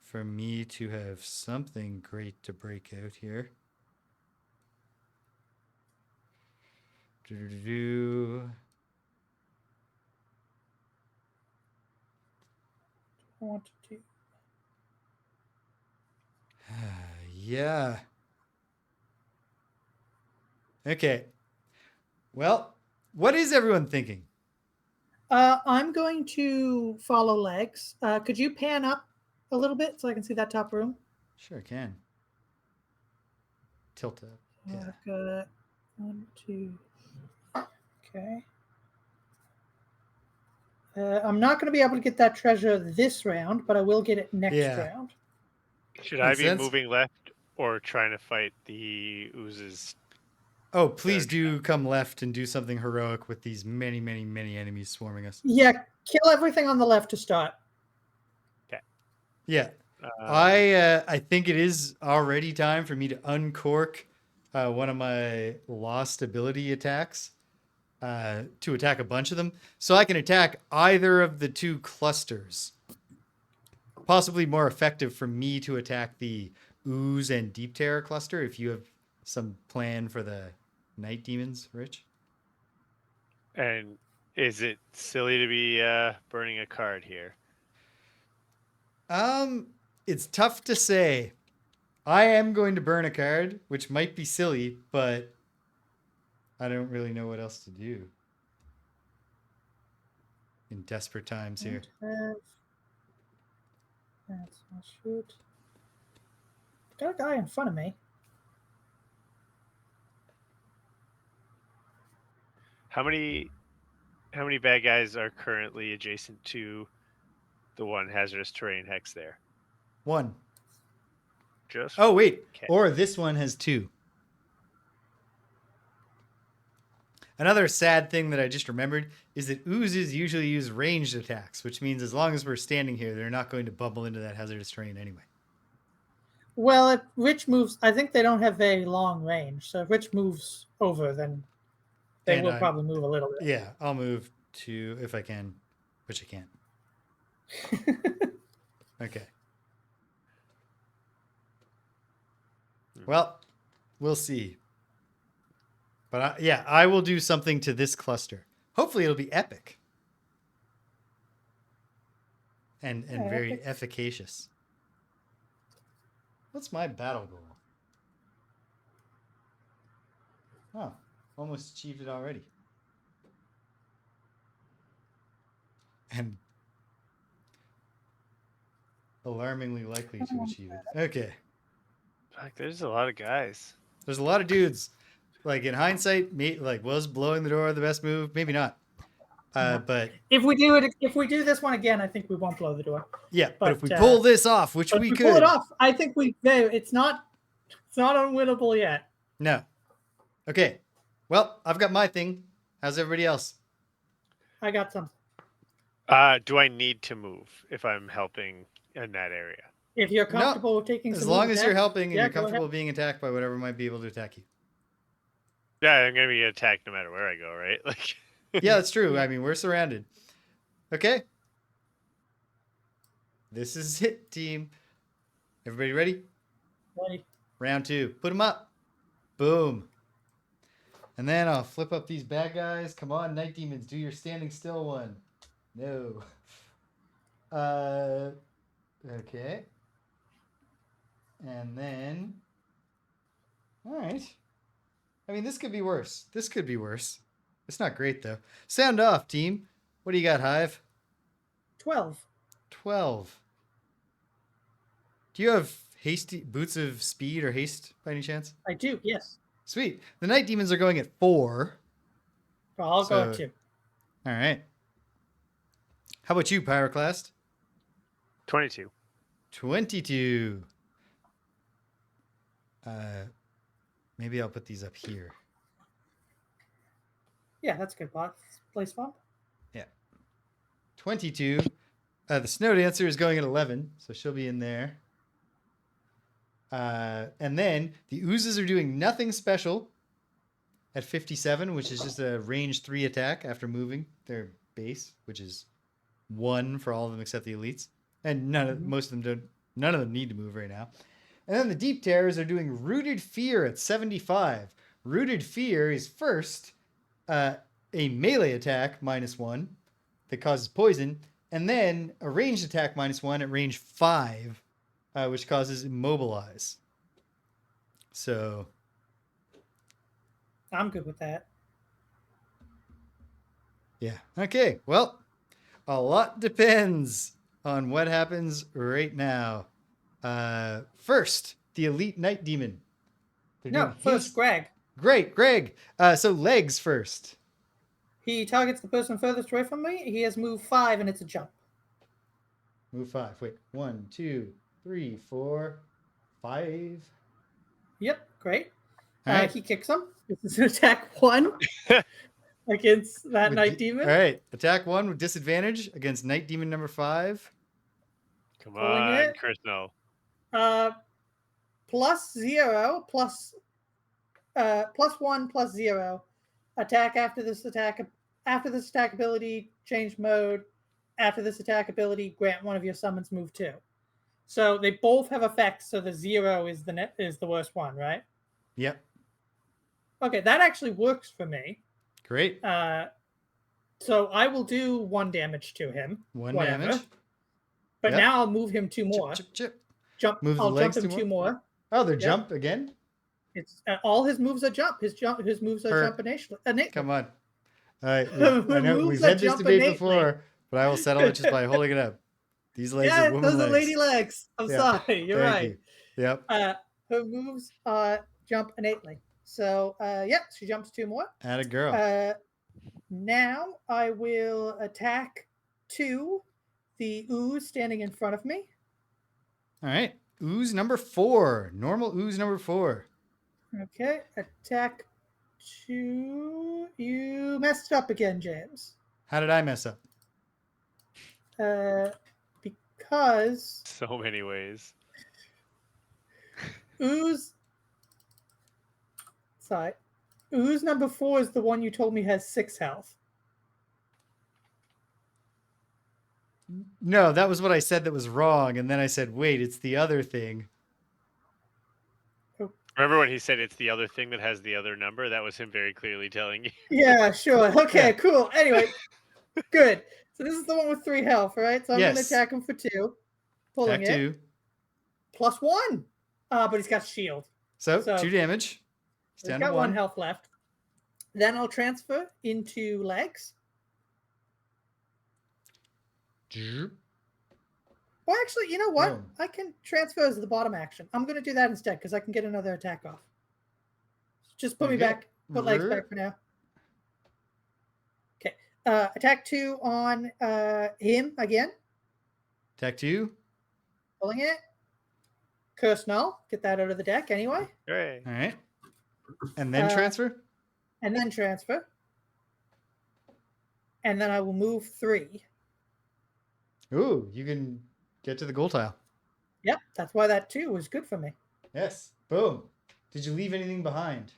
for me to have something great to break out here. I want to do. Yeah. Okay. Well, what is everyone thinking? I'm going to follow legs. Could you pan up a little bit so I can see that top room? Sure can. Tilt up. Yeah. I've got 1, 2. Okay. I'm not going to be able to get that treasure this round, but I will get it next round. Should I be moving left or trying to fight the oozes? Oh, please do come left and do something heroic with these many, many, many enemies swarming us. Yeah, kill everything on the left to start. Okay. Yeah. I think it is already time for me to uncork one of my lost ability attacks to attack a bunch of them. So I can attack either of the 2 clusters. Possibly more effective for me to attack the ooze and deep terror cluster if you have some plan for the night demons, Rich. And is it silly to be burning a card here? It's tough to say. I am going to burn a card, which might be silly, but I don't really know what else to do in desperate times here. That's my shoot. Got a guy in front of me. How many bad guys are currently adjacent to the one hazardous terrain hex there? 1. Just Oh, wait. okay. Or this one has 2. Another sad thing that I just remembered is that oozes usually use ranged attacks, which means as long as we're standing here, they're not going to bubble into that hazardous terrain anyway. Well, if Rich moves, I think they don't have very long range. So if Rich moves over, then they will probably move a little bit. Yeah, I'll move to, if I can, which I can't. Okay. Well, we'll see. But I will do something to this cluster. Hopefully it'll be epic. And very epic. efficacious. What's my battle goal? Oh, almost achieved it already. And alarmingly likely to achieve it. Okay. Fuck, there's a lot of guys. There's a lot of dudes. Like in hindsight, was blowing the door the best move? Maybe not. But if we do this one again, I think we won't blow the door. Yeah, but if we pull this off, which we could, pull it off, I think it's not unwinnable yet. No. Okay. Well, I've got my thing. How's everybody else? I got something. Do I need to move if I'm helping in that area? If you're comfortable with taking as some long as attack, you're helping and you're comfortable being attacked by whatever might be able to attack you. Yeah, I'm gonna be attacked no matter where I go, right? Like. Yeah, that's true. I mean, we're surrounded. Okay. This is it, team. Everybody ready? Ready. Round 2. Put them up. Boom. And then I'll flip up these bad guys. Come on, Night Demons. Do your standing still one. No. Okay. And then... All right. I mean, this could be worse. This could be worse. It's not great, though. Sound off, team. What do you got, Hive? 12. 12. Do you have hasty boots of speed or haste by any chance? I do, yes. Sweet. The Night Demons are going at 4. Well, I'll go at 2. All right. How about you, Pyroclast? 22. 22. Maybe I'll put these up here. Yeah, that's a good place swap. Yeah. 22. The Snow Dancer is going at 11, so she'll be in there. And then the Oozes are doing nothing special at 57, which is just a range 3 attack after moving their base, which is 1 for all of them except the elites. And none of them need to move right now. And then the Deep Terrors are doing Rooted Fear at 75. Rooted Fear is first a melee attack -1 that causes poison, and then a ranged attack -1 at range 5, which causes immobilize. So I'm good with that. Yeah. Okay. Well, a lot depends on what happens right now. First, the Elite Night Demon. First, Greg. Great, Greg. So legs first. He targets the person furthest away from me. He has move 5, and it's a jump. Move 5. Wait. 1, 2, 3, 4, 5. Yep, great. Right. He kicks him. This is an attack 1 against that Night Demon. All right. Attack 1 with disadvantage against Night Demon number 5. Come on, Chris, no. +0, +1, +0. Attack after this attack ability, change mode. After this attack ability, grant one of your summons move 2. So they both have effects. So the 0 is the worst one, right? Yep. Okay, that actually works for me. Great. So I will do 1 damage to him. 1 damage. But now I'll move him 2 more. Chip. jump. Move the I'll legs jump him 2 more. Oh, they're Yep. jump again? It's all his moves are jump. His moves are jump innately. Come on. All right. I know Moves we've that had this jump debate innately. before, but I will settle it just by holding it up. These legs are Yeah, woman those are legs. lady legs. I'm sorry. You're Thank right. you. Yep. Her moves jump innately. So she jumps 2 more. Atta girl. Now I will attack 2, the ooze standing in front of me. All right. Ooze number 4. Normal ooze number 4. Okay, attack 2. You messed up again, James. How did I mess up? Because So many ways. ooze. Sorry, ooze number 4 is the one you told me has 6 health. No, that was what I said that was wrong. And then I said, wait, it's the other thing. Remember when he said it's the other thing that has the other number? That was him very clearly telling you. Yeah, sure. Okay, Yeah. cool. Anyway, good. So this is the one with 3 health, right? So I'm going to Yes. attack him for 2. Pulling Attack it. 2. +1. But he's got shield. So 2 So- damage. He's Down got to 1 1. health left. Then I'll transfer into legs. Well, actually, you know what? Boom. I can transfer as the bottom action. I'm going to do that instead because I can get another attack off. Just put me Okay. back. Put legs back for now. Okay. Attack 2 on him again. Attack 2. Pulling it. Curse null. Get that out of the deck anyway. Hooray. All right. And then transfer? And then transfer. And then I will move 3. Ooh, you can get to the goal tile. Yep. That's why that 2 was good for me. Yes. Boom. Did you leave anything behind?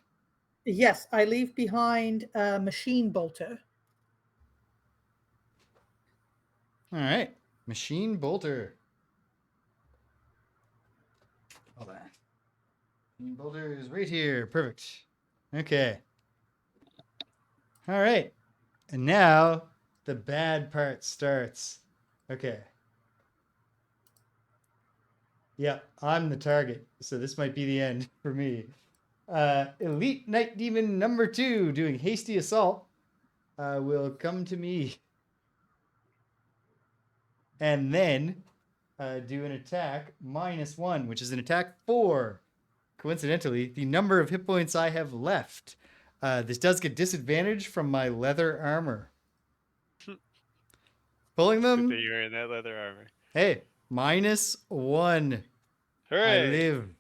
Yes, I leave behind a machine bolter. All right. Machine bolter. Hold on. Machine bolter is right here. Perfect. Okay. All right. And now the bad part starts. Okay. Yeah, I'm the target. So this might be the end for me. Elite Night Demon number 2 doing hasty assault will come to me. And then do an attack -1, which is an attack 4. Coincidentally, the number of hit points I have left. This does get disadvantage from my leather armor. Pulling Good them. that you're in that leather armor. Hey, -1. Hooray. I live.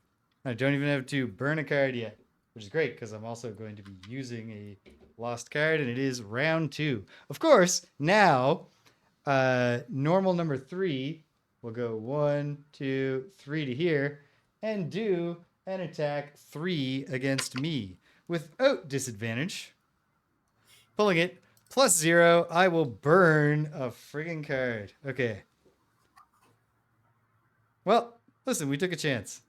I don't even have to burn a card yet, which is great because I'm also going to be using a lost card, and it is round 2. Of course, now normal number 3 will go 1, 2, 3 to here and do an attack 3 against me without disadvantage. Pulling it +0. I will burn a friggin' card. Okay. Well, listen, we took a chance.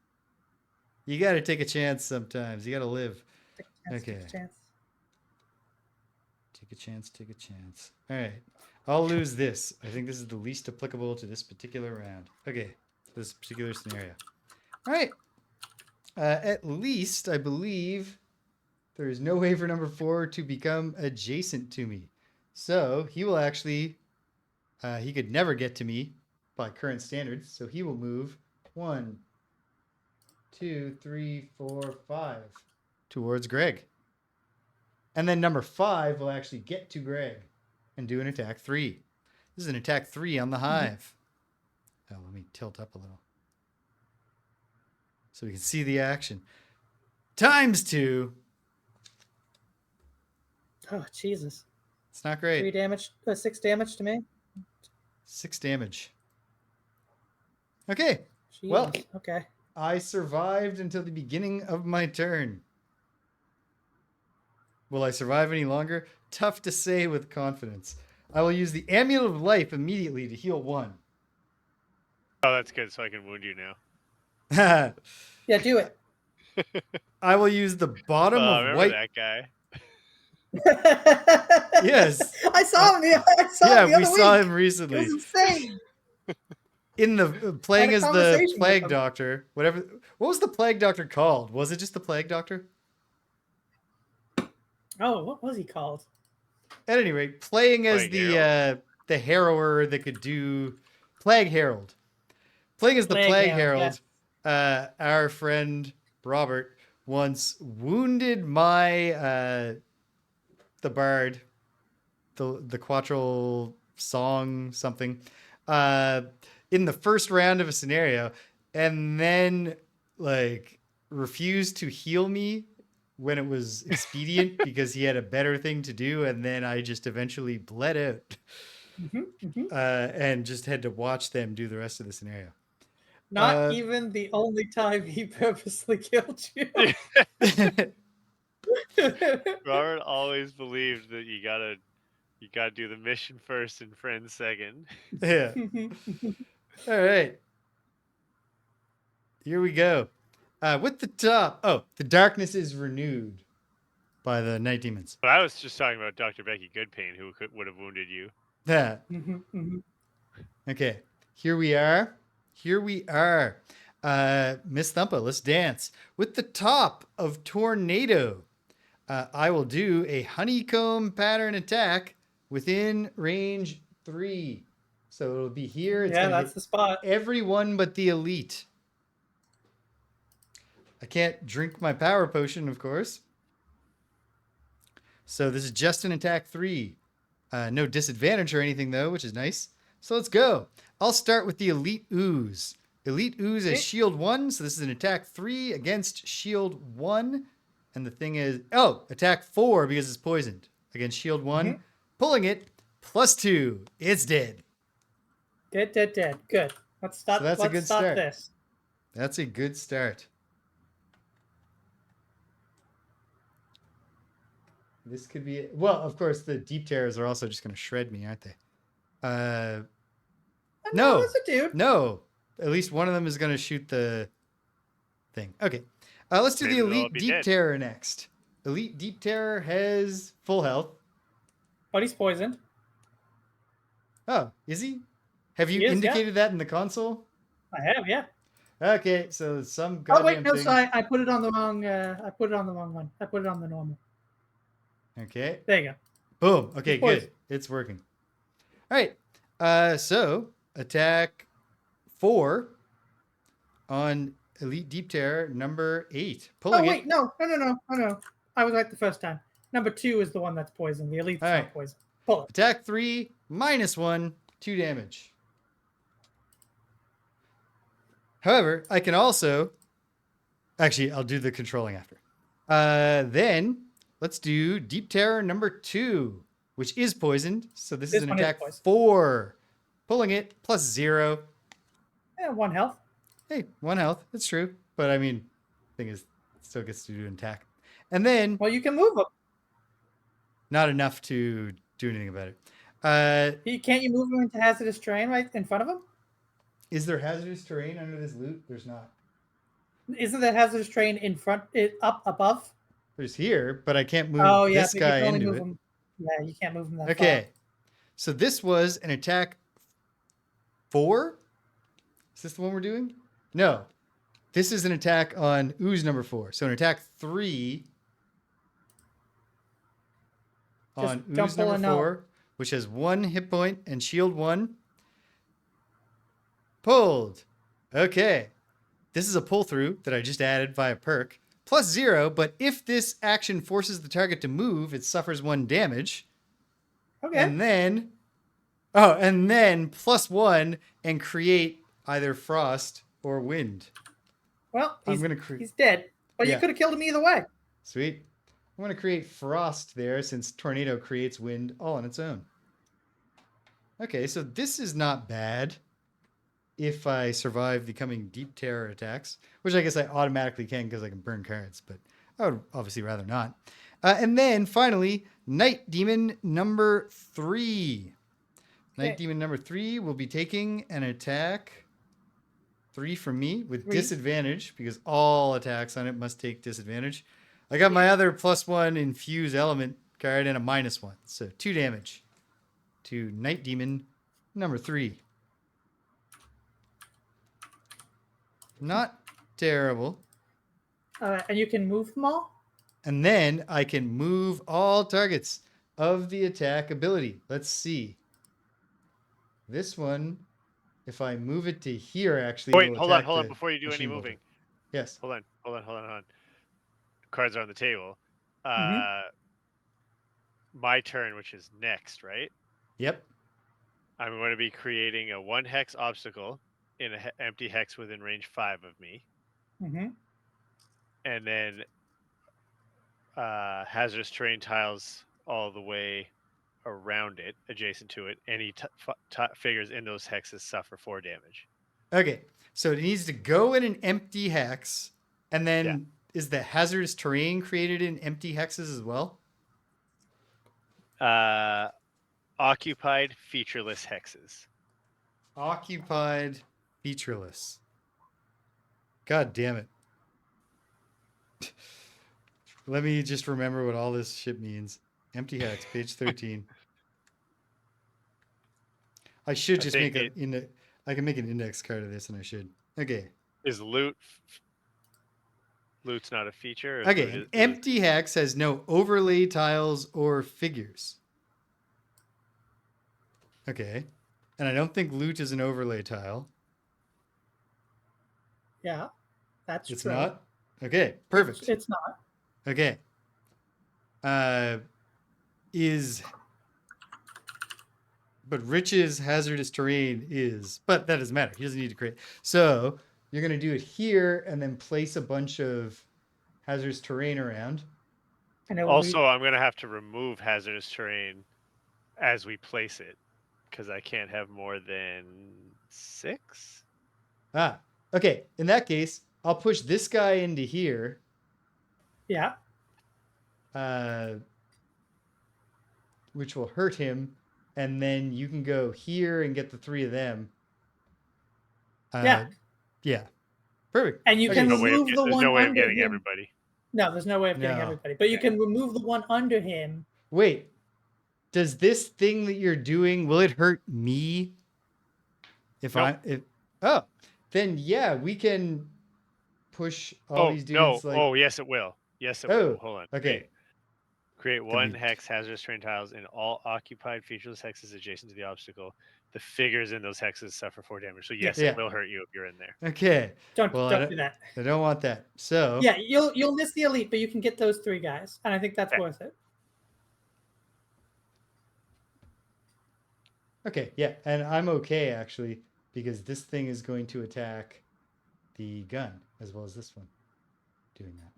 You got to take a chance sometimes. You got to live. Okay. Take a chance, take a chance. All right. I'll lose this. I think this is the least applicable to this particular round. Okay. This particular scenario. All right. At least, I believe there is no way for number 4 to become adjacent to me. So he will actually, he could never get to me by current standards. So he will move 1, 2, 3, 4, 5 towards Greg. And then number 5 will actually get to Greg and do an attack 3. This is an attack 3 on the hive. Oh, let me tilt up a little so we can see the action. ×2. Oh, Jesus. It's not great. 3 damage, 6 damage to me. 6 damage. Okay. Jesus. Well, okay. I survived until the beginning of my turn. Will I survive any longer? Tough to say with confidence. I will use the Amulet of Life immediately to heal 1. Oh, that's good. So I can wound you now. Yeah, do it. I will use the bottom of Remember white. that guy? Yes. I saw him. I saw him the We other saw week. him It recently. was insane. in the playing Had a as the conversation with plague them. doctor, whatever. What was the plague doctor called? Was it just the plague doctor? Oh, what was he called? At any rate, playing as Plague the harrower that could do plague herald. Playing as the Plague plague Herald, herald, our friend Robert once wounded my the bard, the quattro song something, in the first round of a scenario, and then like refused to heal me when it was expedient because he had a better thing to do, and then I just eventually bled out and just had to watch them do the rest of the scenario. Not even the only time he purposely killed you. Robert always believed that you gotta do the mission first and friends second. Yeah. All right. Here we go. With the top. Oh, the darkness is renewed by the night demons. But I was just talking about Dr. Becky Goodpain, who would have wounded you. Yeah. Okay. Here we are. Here we are. Miss Thumpa, let's dance. With the top of Tornado, I will do a honeycomb pattern attack within range 3. So it'll be here. It's yeah, gonna that's hit the spot. everyone but the elite. I can't drink my power potion, of course. So this is just an attack 3. No disadvantage or anything, though, which is nice. So let's go. I'll start with the Elite Ooze. Elite Ooze is shield 1, so this is an attack 3 against shield 1. And the thing is, attack 4 because it's poisoned against shield 1. Pulling it, +2. It's dead. Dead. Good. Let's start. So that's a let's good start start. this. That's a good start. This could be... Well, of course, the deep terrors are also just going to shred me, aren't they? No. That's a dude. No. At least one of them is going to shoot the thing. Okay. Let's do Maybe the they'll all Elite be Deep dead. Terror next. Elite Deep Terror has full health. But he's poisoned. Oh, is he? Have you He is, yeah. indicated that in the console? I have, yeah. Okay, so some Oh goddamn wait, no, thing. so I put it on the wrong. I put it on the wrong one. I put it on the normal. Okay. There you go. Boom. Okay, He's poisoned. good. It's working. All right. So attack 4 on Elite Deep Terror number 8. Oh Pulling wait, it. no. I was right the first time. Number 2 is the one that's poisoned. The elite's All not right. poisoned. Pull it. Attack 3, -1, 2 damage. However, I can also... Actually, I'll do the controlling after. Then, let's do Deep Terror number 2, which is poisoned. So this is an one is attack poisoned. 4. Pulling it, +0. Yeah, 1 health. Hey, 1 health. It's true. But I mean, thing is, it still gets to do an attack. And then, Well, you can move him. not enough to do anything about it. Can't you move him into hazardous terrain right in front of him? Is there hazardous terrain under this loot? There's not. Isn't there hazardous terrain in front, up above? There's here, but I can't move Oh yeah, this but you guy can only into move it. him. Yeah, you can't move him that Okay. So this was an attack 4? Is this the one we're doing? No. This is an attack on ooze number 4. So an attack 3 on don't ooze pull number a note. 4, which has 1 hit point and shield 1. Pulled. Okay. This is a pull through that I just added via perk. +0, but if this action forces the target to move, it suffers 1 damage. Okay. And then +1 and create either frost or wind. Well, I'm he's, gonna create. he's dead. But Yeah. you could have killed him either way. Sweet. I'm gonna create frost there since tornado creates wind all on its own. Okay, so this is not bad. If I survive the coming deep terror attacks, which I guess I automatically can because I can burn cards, but I would obviously rather not. And then finally, Night Demon number 3. Night Demon number 3 will be taking an attack 3 from me with disadvantage because all attacks on it must take disadvantage. I got my other +1 infuse element card and a -1. So 2 damage to Night Demon number 3. Not terrible. And you can move them all? And then I can move all targets of the attack ability. Let's see. This one, if I move it to here, actually, Wait, it'll hold on, attack the before you do any machine bolter. moving. Yes. Hold on. Cards are on the table. Mhm. My turn, which is next, right? Yep. I'm going to be creating a 1 hex obstacle in an empty hex within range 5 of me. Mm-hmm. And then hazardous terrain tiles all the way around it, adjacent to it. Any figures in those hexes suffer 4 damage. Okay. So it needs to go in an empty hex. And then is the hazardous terrain created in empty hexes as well? Occupied featureless hexes. Occupied featureless. God damn it. Let me just remember what all this shit means. Empty hex, page 13. I should just make I can make an index card of this, and I should. Okay. Is loot's not a feature? Or Okay, loot an is empty hex has no overlay tiles or figures. Okay. And I don't think loot is an overlay tile. Yeah, that's It's true. not? Okay, perfect. It's not. Okay. But Rich's hazardous terrain is, but that doesn't matter. He doesn't need to create. So you're going to do it here and then place a bunch of hazardous terrain around. And also, I'm going to have to remove hazardous terrain as we place it because I can't have more than 6. Ah, okay. In that case, I'll push this guy into here. Yeah. Which will hurt him. And then you can go here and get the 3 of them. Yeah. Yeah. Perfect. And you Okay. can remove the there's one no way of under getting him. everybody. No, there's no way of getting everybody. But you can remove the one under him. Wait. Does this thing that you're doing, will it hurt me? Oh, then yeah, we can push all these dudes like. Oh, yes, it will. Yes, it will. Hold on. Okay. Create 1 hex hazardous terrain tiles in all occupied featureless hexes adjacent to the obstacle. The figures in those hexes suffer 4 damage. So yes, it will hurt you if you're in there. Okay. Don't do that. I don't want that. So yeah, you'll miss the elite, but you can get those 3 guys, and I think that's worth it. Okay, yeah, and I'm okay actually because this thing is going to attack the gun as well as this one doing that.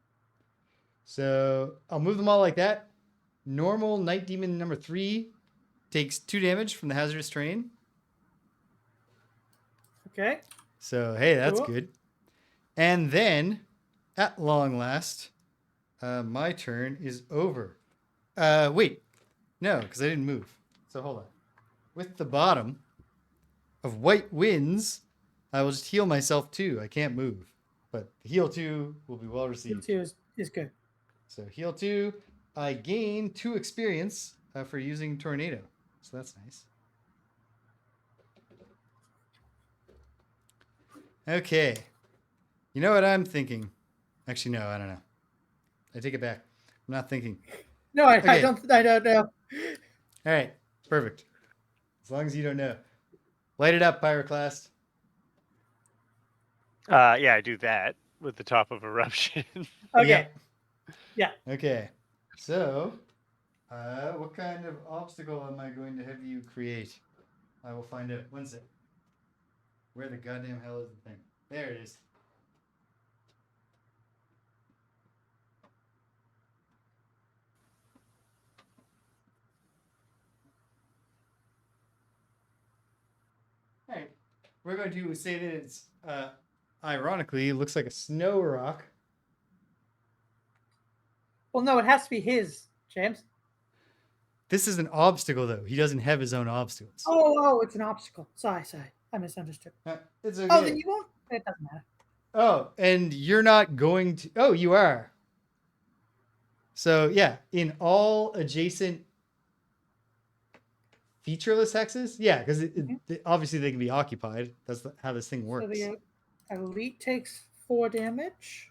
So I'll move them all like that. Normal Night Demon number 3 takes 2 damage from the hazardous terrain. Okay. So hey, that's good. And then, at long last, my turn is over. Wait, no, because I didn't move. So hold on. With the bottom of White Winds, I will just heal myself too. I can't move, but heal 2 will be well received. Heal 2 is good. So heal 2, I gain 2 experience for using Tornado. So that's nice. Okay. You know what I'm thinking? Actually, no, I don't know. I take it back. I'm not thinking. No, I don't know. All right. Perfect. As long as you don't know. Light it up, Pyroclast. Yeah, I do that with the top of Eruption. Okay. Yeah. Okay. So, what kind of obstacle am I going to have you create? I will find out. One sec. Where the goddamn hell is the thing? There it is. All right. We're going to say that it's, ironically, it looks like a snow rock. Well, no, it has to be his, James. This is an obstacle, though. He doesn't have his own obstacles. Oh, it's an obstacle. Sorry. I misunderstood. It's okay. Oh, then you won't. It doesn't matter. Oh, and you're not going to. Oh, you are. So, yeah, in all adjacent featureless hexes? Yeah, because obviously they can be occupied. That's how this thing works. So Elite takes 4 damage.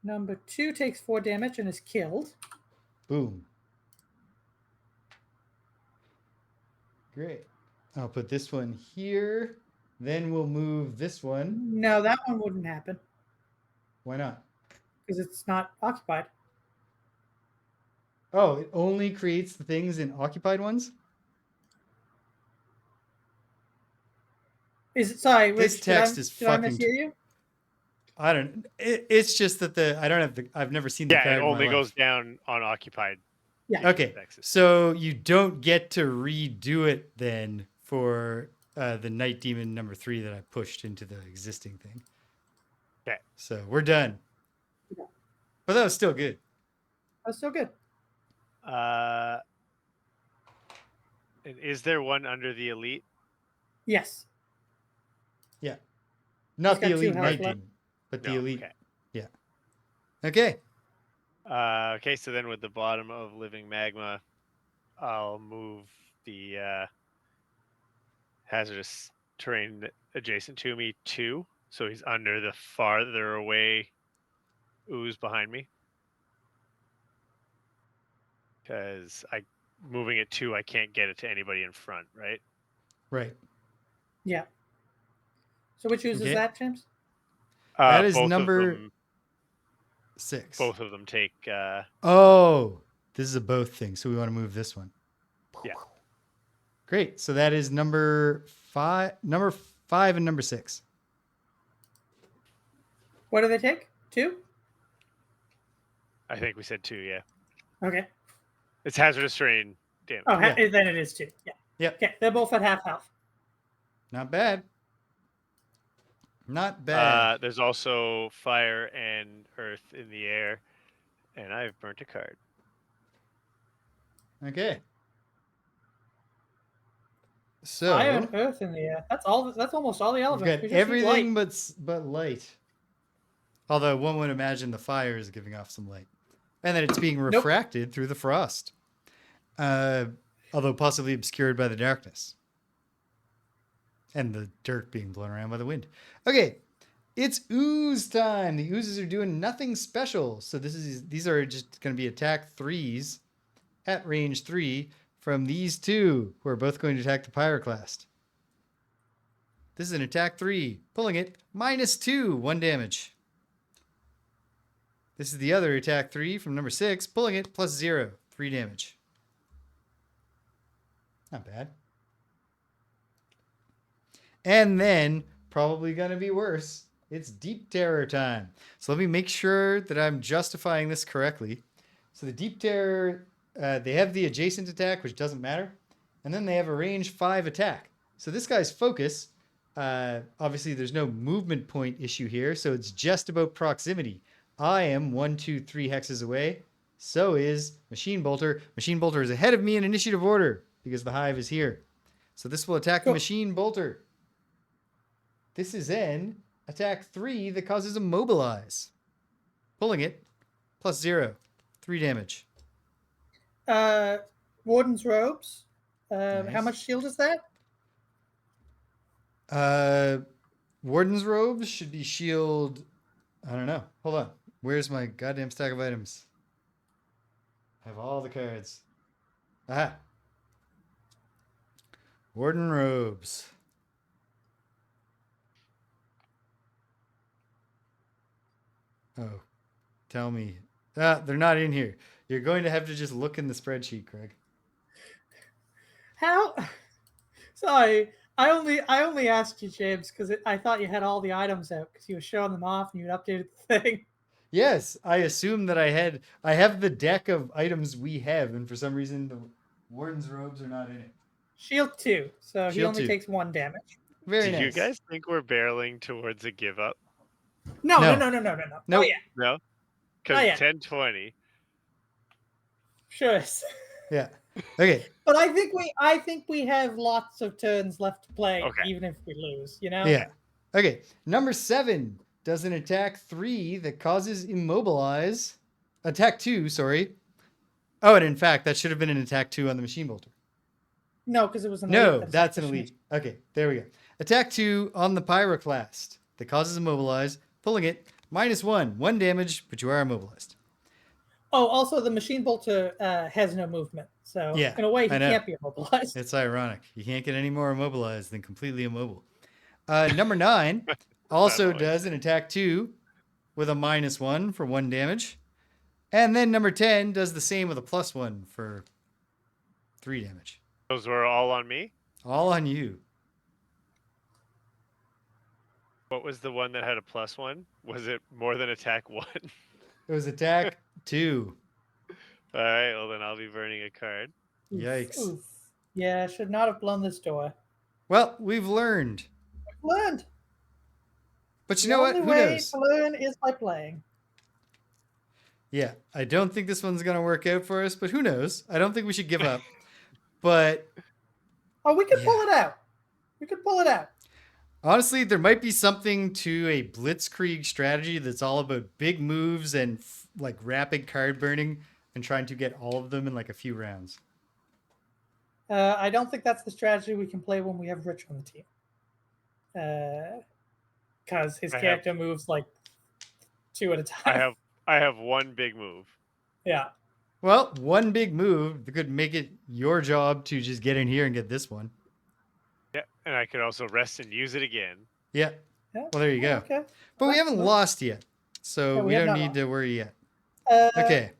Number 2 takes 4 damage and is killed. Boom. Great. I'll put this one here. Then we'll move this one. No, that one wouldn't happen Why not? because it's not occupied. Oh, it only creates the things in occupied ones? Is it? Sorry, This Rich, text is did I fucking. mishear you? I don't. It's just that I don't have the. I've never seen the Yeah, card. it in my only life. goes down on occupied. Yeah. Okay, Texas. so you don't get to redo it then for the Night Demon number 3 that I pushed into the existing thing. Okay. So we're done. Yeah. But that was still good. That's still good. And is there one under the elite? Yes. Yeah. Not got the 2 elite health Night left. Demon, but the No, elite. okay. Yeah. Okay. Okay, so then with the bottom of living magma, I'll move the hazardous terrain adjacent to me 2, so he's under the farther away ooze behind me. Because moving it 2, I can't get it to anybody in front, right? Right. Yeah. So which ooze Okay. is that, James? That is both number of them, 6. both of them take. Oh, this is a both thing. So we want to move this one. Yeah. Great. So that is number 5 and number 6. What do they take? 2? I think we said 2. Yeah, Okay. it's hazardous terrain damage. Oh, Yeah. then it is 2. Yeah. Yep. Okay. They're both at half health. Not bad. Not bad. There's also fire and earth in the air, and I've burnt a card. Okay. So Fire and earth in the air. That's all. That's almost all the we've elements. got We just need everything light. but light. Although one would imagine the fire is giving off some light, and that it's being refracted through the frost, although possibly obscured by the darkness and the dirt being blown around by the wind. Okay, it's ooze time. The oozes are doing nothing special, so these are just going to be attack 3s at range 3 from these 2 who are both going to attack the pyroclast. This is an attack 3, pulling it -2, 1 damage. This is the other attack 3 from number 6, pulling it +0, 3 damage. Not bad. And then, probably going to be worse, it's Deep Terror time. So let me make sure that I'm justifying this correctly. So the Deep Terror, they have the adjacent attack, which doesn't matter. And then they have a range 5 attack. So this guy's focus, obviously there's no movement point issue here, so it's just about proximity. I am 1, 2, 3 hexes away. So is Machine Bolter. Machine Bolter is ahead of me in initiative order because the hive is here. So this will attack the Machine Bolter. This is an attack 3 that causes immobilize. Pulling it +0, 3 damage. Warden's robes. Nice. How much shield is that? Warden's robes should be shield. I don't know. Hold on. Where's my goddamn stack of items? I have all the cards. Aha. Warden robes. Oh, tell me. They're not in here. You're going to have to just look in the spreadsheet, Craig. How? Sorry, I only asked you, James, because I thought you had all the items out because you were showing them off and you had updated the thing. Yes, I assume that I have the deck of items we have, and for some reason the Warden's robes are not in it. Shield 2, so he Shield only 2. takes 1 damage. Very Do nice. you guys think we're barreling towards a give up? No. No. Oh Nope. yeah, No? Because Oh, yeah. 10-20. sure is. Yeah. Okay. But I think we have lots of turns left to play, Okay. even if we lose. You know. Yeah. Okay. Number 7 does an attack 3 that causes immobilize. Attack 2, sorry. Oh, and in fact, that should have been an attack 2 on the Machine Bolter. No, because it was an No, elite. that's an elite. Okay, there we go. Attack 2 on the Pyroclast that causes immobilize, pulling it -1, 1 damage, but you are immobilized. Oh, also the machine bolter has no movement, so Yeah, in a way I he know. can't be immobilized. It's ironic. You can't get any more immobilized than completely immobile. Number 9 also always does an attack 2 with a -1 for 1 damage. And then number 10 does the same with a +1 for 3 damage. Those were all on me. All on you. What was the one that had a +1? Was it more than attack 1? It was attack 2. All right, well then I'll be burning a card. Yikes. Oof. Yeah, should not have blown this door. Well, we've learned. Learned. But you The know what? only Who way knows? to learn is by playing. Yeah, I don't think this one's going to work out for us, but who knows? I don't think we should give up. But Oh, we could Yeah. pull it out. We could pull it out. honestly, there might be something to a blitzkrieg strategy that's all about big moves and like rapid card burning and trying to get all of them in like a few rounds. I don't think that's the strategy we can play when we have Rich on the team. Because his character moves like 2 at a time. I have one big move. Yeah. Well, one big move that could make it your job to just get in here and get this one. Yeah, and I could also rest and use it again. Yeah. Yeah. Well, there you go. Okay. But we haven't lost yet, so Yeah, we we have don't not need lost. to worry yet. Uh, Okay.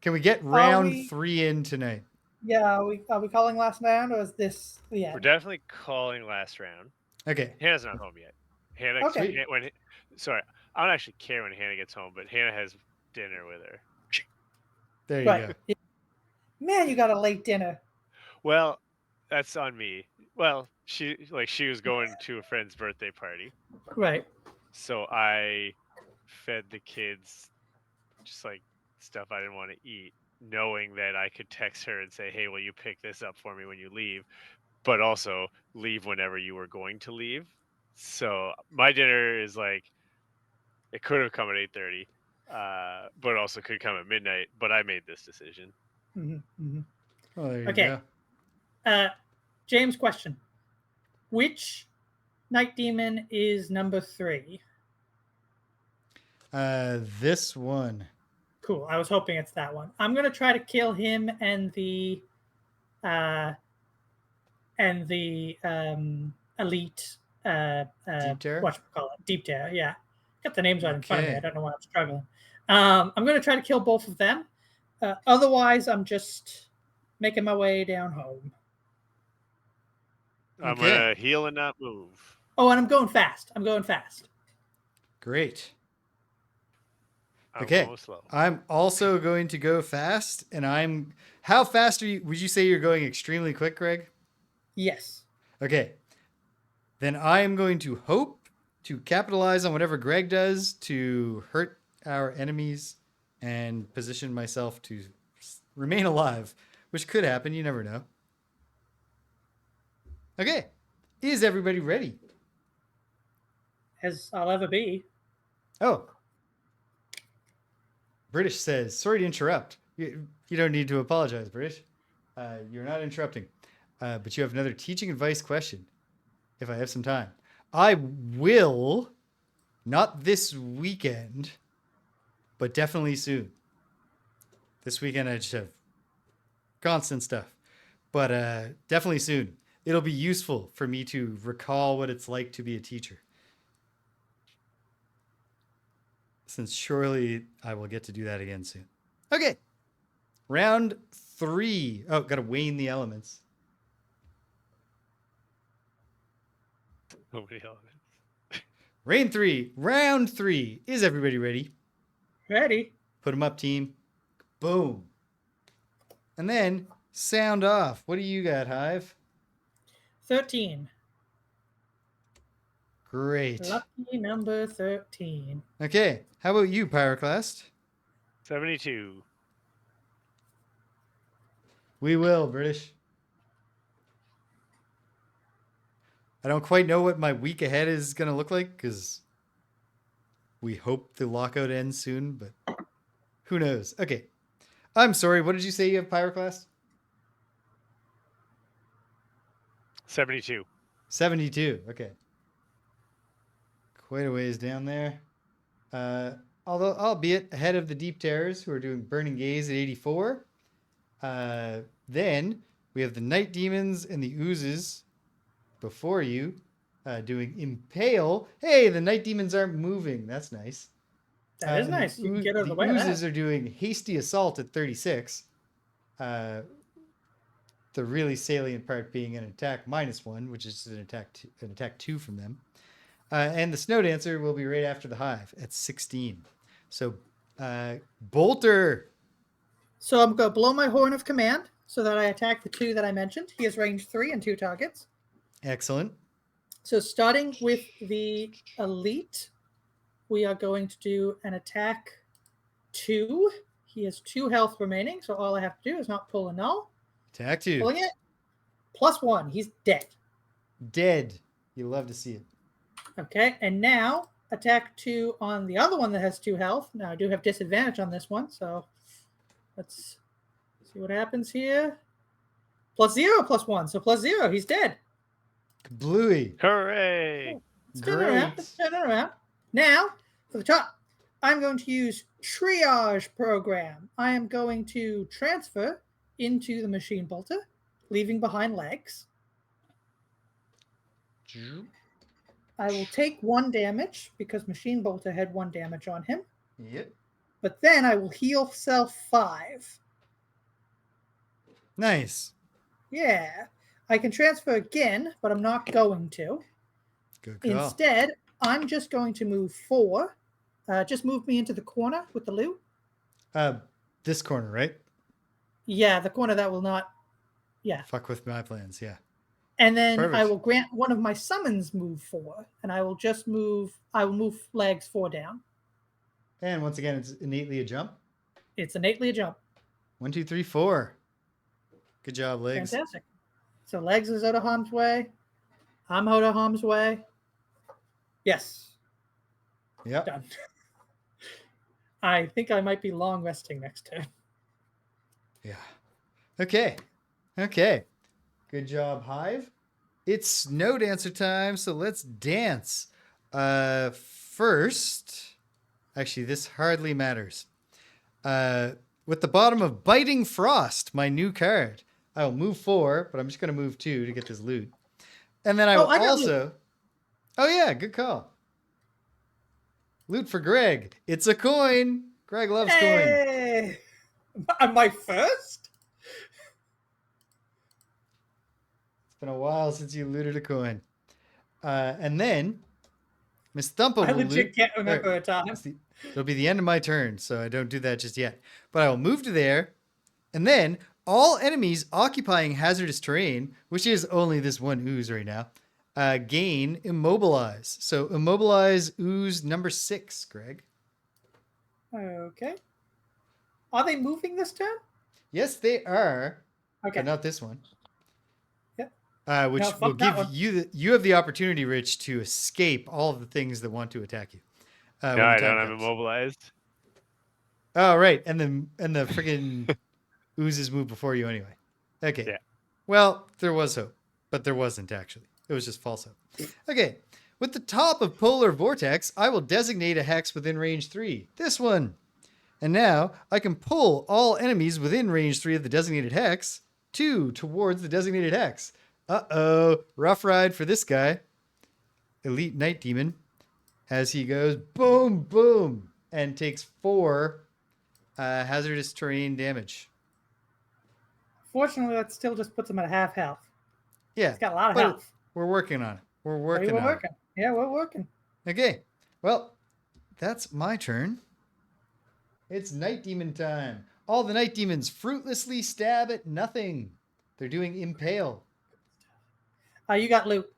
Can we get round we- 3 in tonight? Yeah. Are we calling last round, or is this the We're end? definitely calling last round. Okay. Hannah's not home yet. Hannah, Okay. sorry, I don't actually care when Hannah gets home, but Hannah has dinner with her. There you Right. go. Yeah. Man, you got a late dinner. Well, that's on me. Well, she was going to a friend's birthday party, Right. so I fed the kids just like stuff I didn't want to eat, knowing that I could text her and say, "Hey, will you pick this up for me when you leave?" But also leave whenever you were going to leave. So my dinner is like, it could have come at 8:30, but also could come at midnight. But I made this decision. Oh, there you Okay. go. James, question: which night demon is number 3? This one. Cool. I was hoping it's that one. I'm gonna try to kill him and the elite Deep Terror? whatchamacallit, Deep Terror. Yeah, got the names right in front of me. Okay. I don't know why I'm struggling. I'm gonna try to kill both of them. Otherwise, I'm just making my way down home. I'm Okay. gonna heal and not move. Oh, and I'm going fast. Great. I'm Okay. going slow. I'm also going to go fast, and how fast are you? Would you say you're going extremely quick, Greg? Yes. Okay. Then I am going to hope to capitalize on whatever Greg does to hurt our enemies and position myself to remain alive, which could happen. You never know. Okay. Is everybody ready? As I'll ever be. Oh. British says, sorry to interrupt. You don't need to apologize, British. You're not interrupting. But you have another teaching advice question, if I have some time. I will, not this weekend, but definitely soon. This weekend I just have constant stuff. But definitely soon. It'll be useful for me to recall what it's like to be a teacher. Since surely I will get to do that again soon. Okay. Round 3. Oh, got to wane the elements. Nobody elements. Round 3. Is everybody ready? Ready? Put them up, team. Boom. And then sound off. What do you got, Hive? 13. Great. Lucky number 13. Okay. How about you, Pyroclast? 72. We will, British. I don't quite know what my week ahead is going to look like because we hope the lockout ends soon, but who knows? Okay. I'm sorry. What did you say you have, Pyroclast? 72. 72. Okay. Quite a ways down there. Although, albeit ahead of the Deep Terrors, who are doing Burning Gaze at 84. Then we have the Night Demons and the Oozes before you doing Impale. Hey, the Night Demons aren't moving. That's nice. That is And nice. You can get out of the way of Oozes that. are doing Hasty Assault at 36. The really salient part being an attack -1, which is an attack 2 from them. And the Snow Dancer will be right after the Hive at 16. So, Bolter. So I'm going to blow my horn of command so that I attack the 2 that I mentioned. He has range 3 and 2 targets. Excellent. So starting with the elite, we are going to do an attack 2. He has 2 health remaining, so all I have to do is not pull a null. Attack 2. Pulling it. +1. He's dead. Dead. You love to see it. Okay, and now attack 2 on the other one that has 2 health. Now I do have disadvantage on this one, so let's see what happens here. +0, +1. So +0. He's dead. Bluey. Hooray! Let's turn it around. Let's turn it around. Now, for the top, I'm going to use Triage Program. I am going to transfer into the Machine Bolter, leaving behind legs. I will take 1 damage because Machine Bolter had 1 damage on him. Yep. But then I will heal self 5. Nice. Yeah. I can transfer again, but I'm not going to. Good call. Instead, I'm just going to move 4. Just move me into the corner with the loot. This corner, right? Yeah, the corner that will not. Yeah. Fuck with my plans, yeah. And then Perfect. I will grant one of my summons move 4, and I will just move. I will move legs 4 down. And once again, it's innately a jump. It's innately a jump. 1, 2, 3, 4. Good job, legs. Fantastic. So legs is out of harm's way. I'm out of harm's way. Yes. Yep. Done. I think I might be long resting next turn. Yeah. Okay. Okay. Good job, Hive. It's Snow Dancer time, so let's dance. First, actually, this hardly matters. With the bottom of Biting Frost, my new card, I will move 4, but I'm just going to move 2 to get this loot. And then I will also... Loot. Oh, yeah, good call. Loot for Greg. It's a coin. Greg loves coin. Am I first? It's been a while since you looted a coin. And then Miss Thumpa will I legit loot. can't remember a time. It'll be the end of my turn, so I don't do that just yet. But I will move to there, and then all enemies occupying hazardous terrain, which is only this one ooze right now, gain Immobilize. So Immobilize ooze number 6, Greg. Okay. Are they moving this turn? Yes, they are. Okay. But not this one. Yep. Which will give you have the opportunity, Rich, to escape all of the things that want to attack you. No, I don't have immobilized. Oh, right. And the friggin' oozes move before you anyway. Okay. Yeah. Well, there was hope, but there wasn't actually. It was just false hope. Okay. With the top of Polar Vortex, I will designate a hex within range 3. This one. And now I can pull all enemies within range 3 of the designated hex 2 towards the designated hex. Uh-oh. Rough ride for this guy. Elite Night Demon. As he goes boom, boom, and takes 4 hazardous terrain damage. Fortunately, that still just puts him at half health. Yeah. He's got a lot of health. We're working on it. We're working. Yeah, we're working. Okay. Well, that's my turn. It's Night Demon time. All the Night Demons fruitlessly stab at nothing. They're doing Impale. You got loot.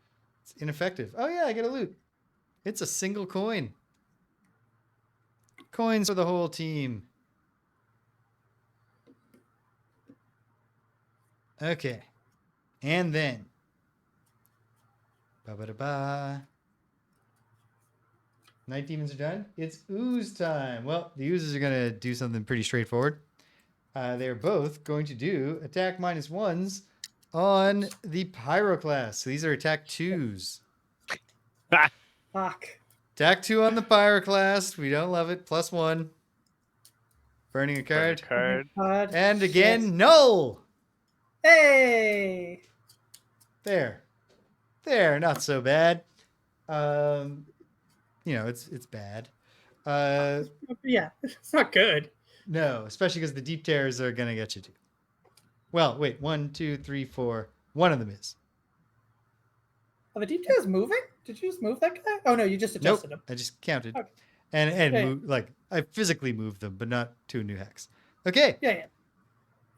It's ineffective. Oh, yeah, I get a loot. It's a single coin. Coins for the whole team. Okay. And then. Ba-ba-da-ba. Night Demons are done. It's ooze time. Well, the oozes are going to do something pretty straightforward. They're both going to do attack -1s on the Pyroclast. So these are attack 2s. Fuck. Attack 2 on the Pyroclast. We don't love it. +1. Burning a Burn a card. card. God. And again, Yes. null. Hey. There, not so bad. It's bad. Yeah, it's not good. No, especially because the deep tears are gonna get you too. Well, wait, 1, 2, 3, 4. One of them is. Are the deep tails moving? Did you just move that guy? Oh no, you just adjusted Nope, him. I just counted, Okay. and Yeah, move, like I physically moved them, but not to a new hex. Okay, Yeah.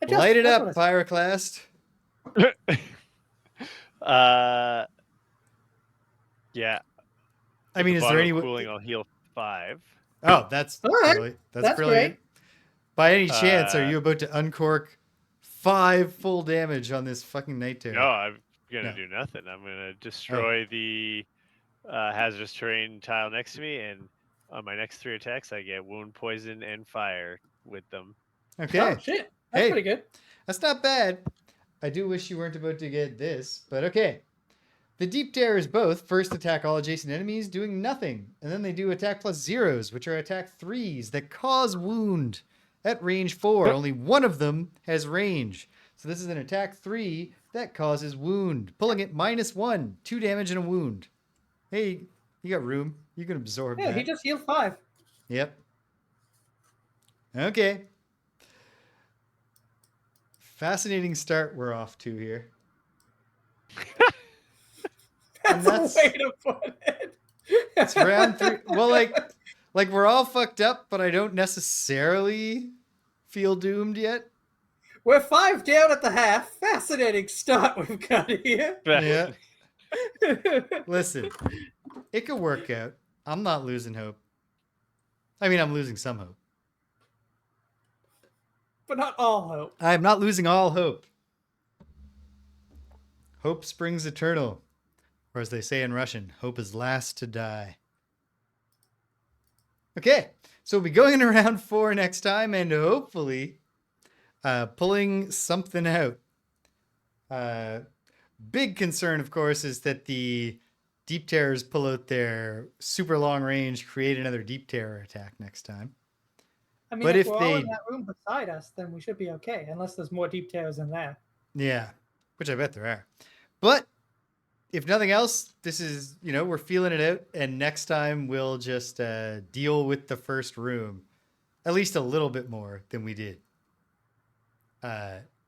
light it That's up, what I said. Pyroclast. Yeah. I mean, The is there bottom any cooling? I'll heal 5. Oh, that's All right. brilliant. That's That's brilliant. By any chance, are Uh, you about to uncork 5 full damage on this fucking Night Terror? No, I'm gonna No. do nothing. I'm gonna destroy the hazardous terrain tile next to me, and on my next 3 attacks, I get wound, poison, and fire with them. Okay. Oh shit. That's Hey. pretty good. That's not bad. I do wish you weren't about to get this, but okay. The Deep Terrors both first attack all adjacent enemies, doing nothing, and then they do attack +0s, which are attack 3s that cause wound. At range 4, only one of them has range. So this is an attack 3 that causes wound, pulling it -1, 2 damage and a wound. Hey, you got room. You can absorb Yeah, that. he just healed 5. Yep. Okay. Fascinating start we're off to here. That's a way to put it. It's round 3. Well, like we're all fucked up, but I don't necessarily feel doomed yet. We're 5 down at the half. Fascinating start we've got here. Yeah. Listen, it could work out. I'm not losing hope. I mean, I'm losing some hope. But not all hope. I'm not losing all hope. Hope springs eternal. Or as they say in Russian, hope is last to die. Okay, so we'll be going into round 4 next time and hopefully pulling something out. Big concern, of course, is that the Deep Terrors pull out their super long range, create another Deep Terror attack next time. I mean, But if if we're they- all in that room beside us, then we should be okay, unless there's more deep tears in there. Yeah, which I bet there are. But if nothing else, this is, we're feeling it out. And next time we'll just deal with the first room at least a little bit more than we did.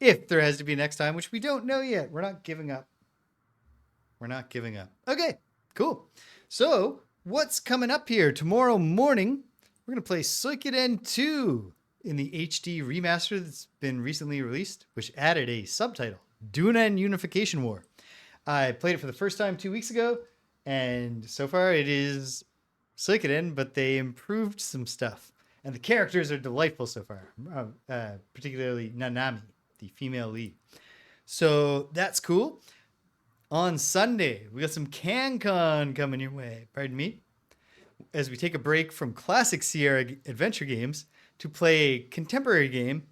If there has to be next time, which we don't know yet. We're not giving up. Okay, cool. So what's coming up here? Tomorrow morning, we're going to play Suikoden 2 in the HD remaster that's been recently released, which added a subtitle, Dunen Unification War. I played it for the first time 2 weeks ago, and so far it is Suikoden, but they improved some stuff. And the characters are delightful so far, particularly Nanami, the female lead. So that's cool. On Sunday, we got some CanCon coming your way, pardon me, as we take a break from classic Sierra adventure games to play a contemporary game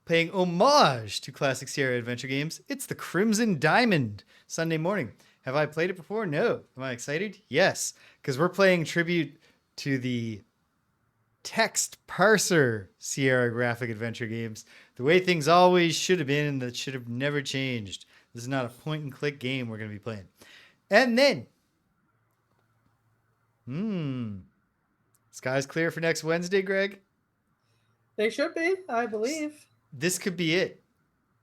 paying homage to classic Sierra adventure games. It's the Crimson Diamond, Sunday morning. Have I played it before? No. Am I excited? Yes, because we're playing tribute to the text parser Sierra graphic adventure games, the way things always should have been and that should have never changed. This is not a point and click game we're going to be playing. And then, skies clear for next Wednesday, Greg? They should be, I believe. This could be it.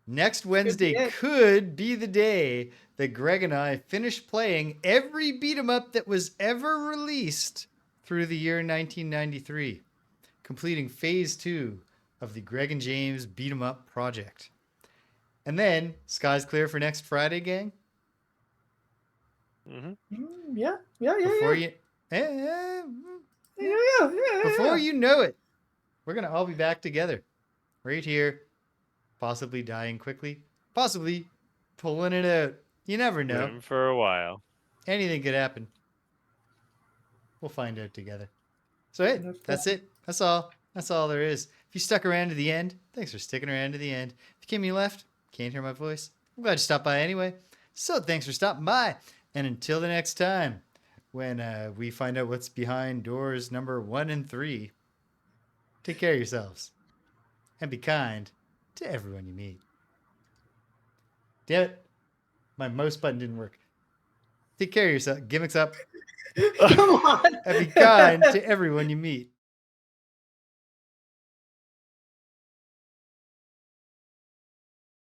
Next Wednesday it. could be the day that Greg and I finish playing every beat 'em up that was ever released through the year 1993, completing phase 2 of the Greg and James beat 'em up project. And then, skies clear for next Friday, gang? Mm-hmm. Yeah. Before Before you know it, we're going to all be back together. Right here. Possibly dying quickly. Possibly pulling it out. You never know. Living for a while. Anything could happen. We'll find out together. So hey, that's it. That's all. That's all there is. If you stuck around to the end, thanks for sticking around to the end. If you came and you left, can't hear my voice, I'm glad you stopped by anyway. So thanks for stopping by. And until the next time, when we find out what's behind doors number 1 and 3, take care of yourselves and be kind to everyone you meet. Damn it. My mouse button didn't work. Take care of yourself. Gimmicks up. Come on. And be kind to everyone you meet.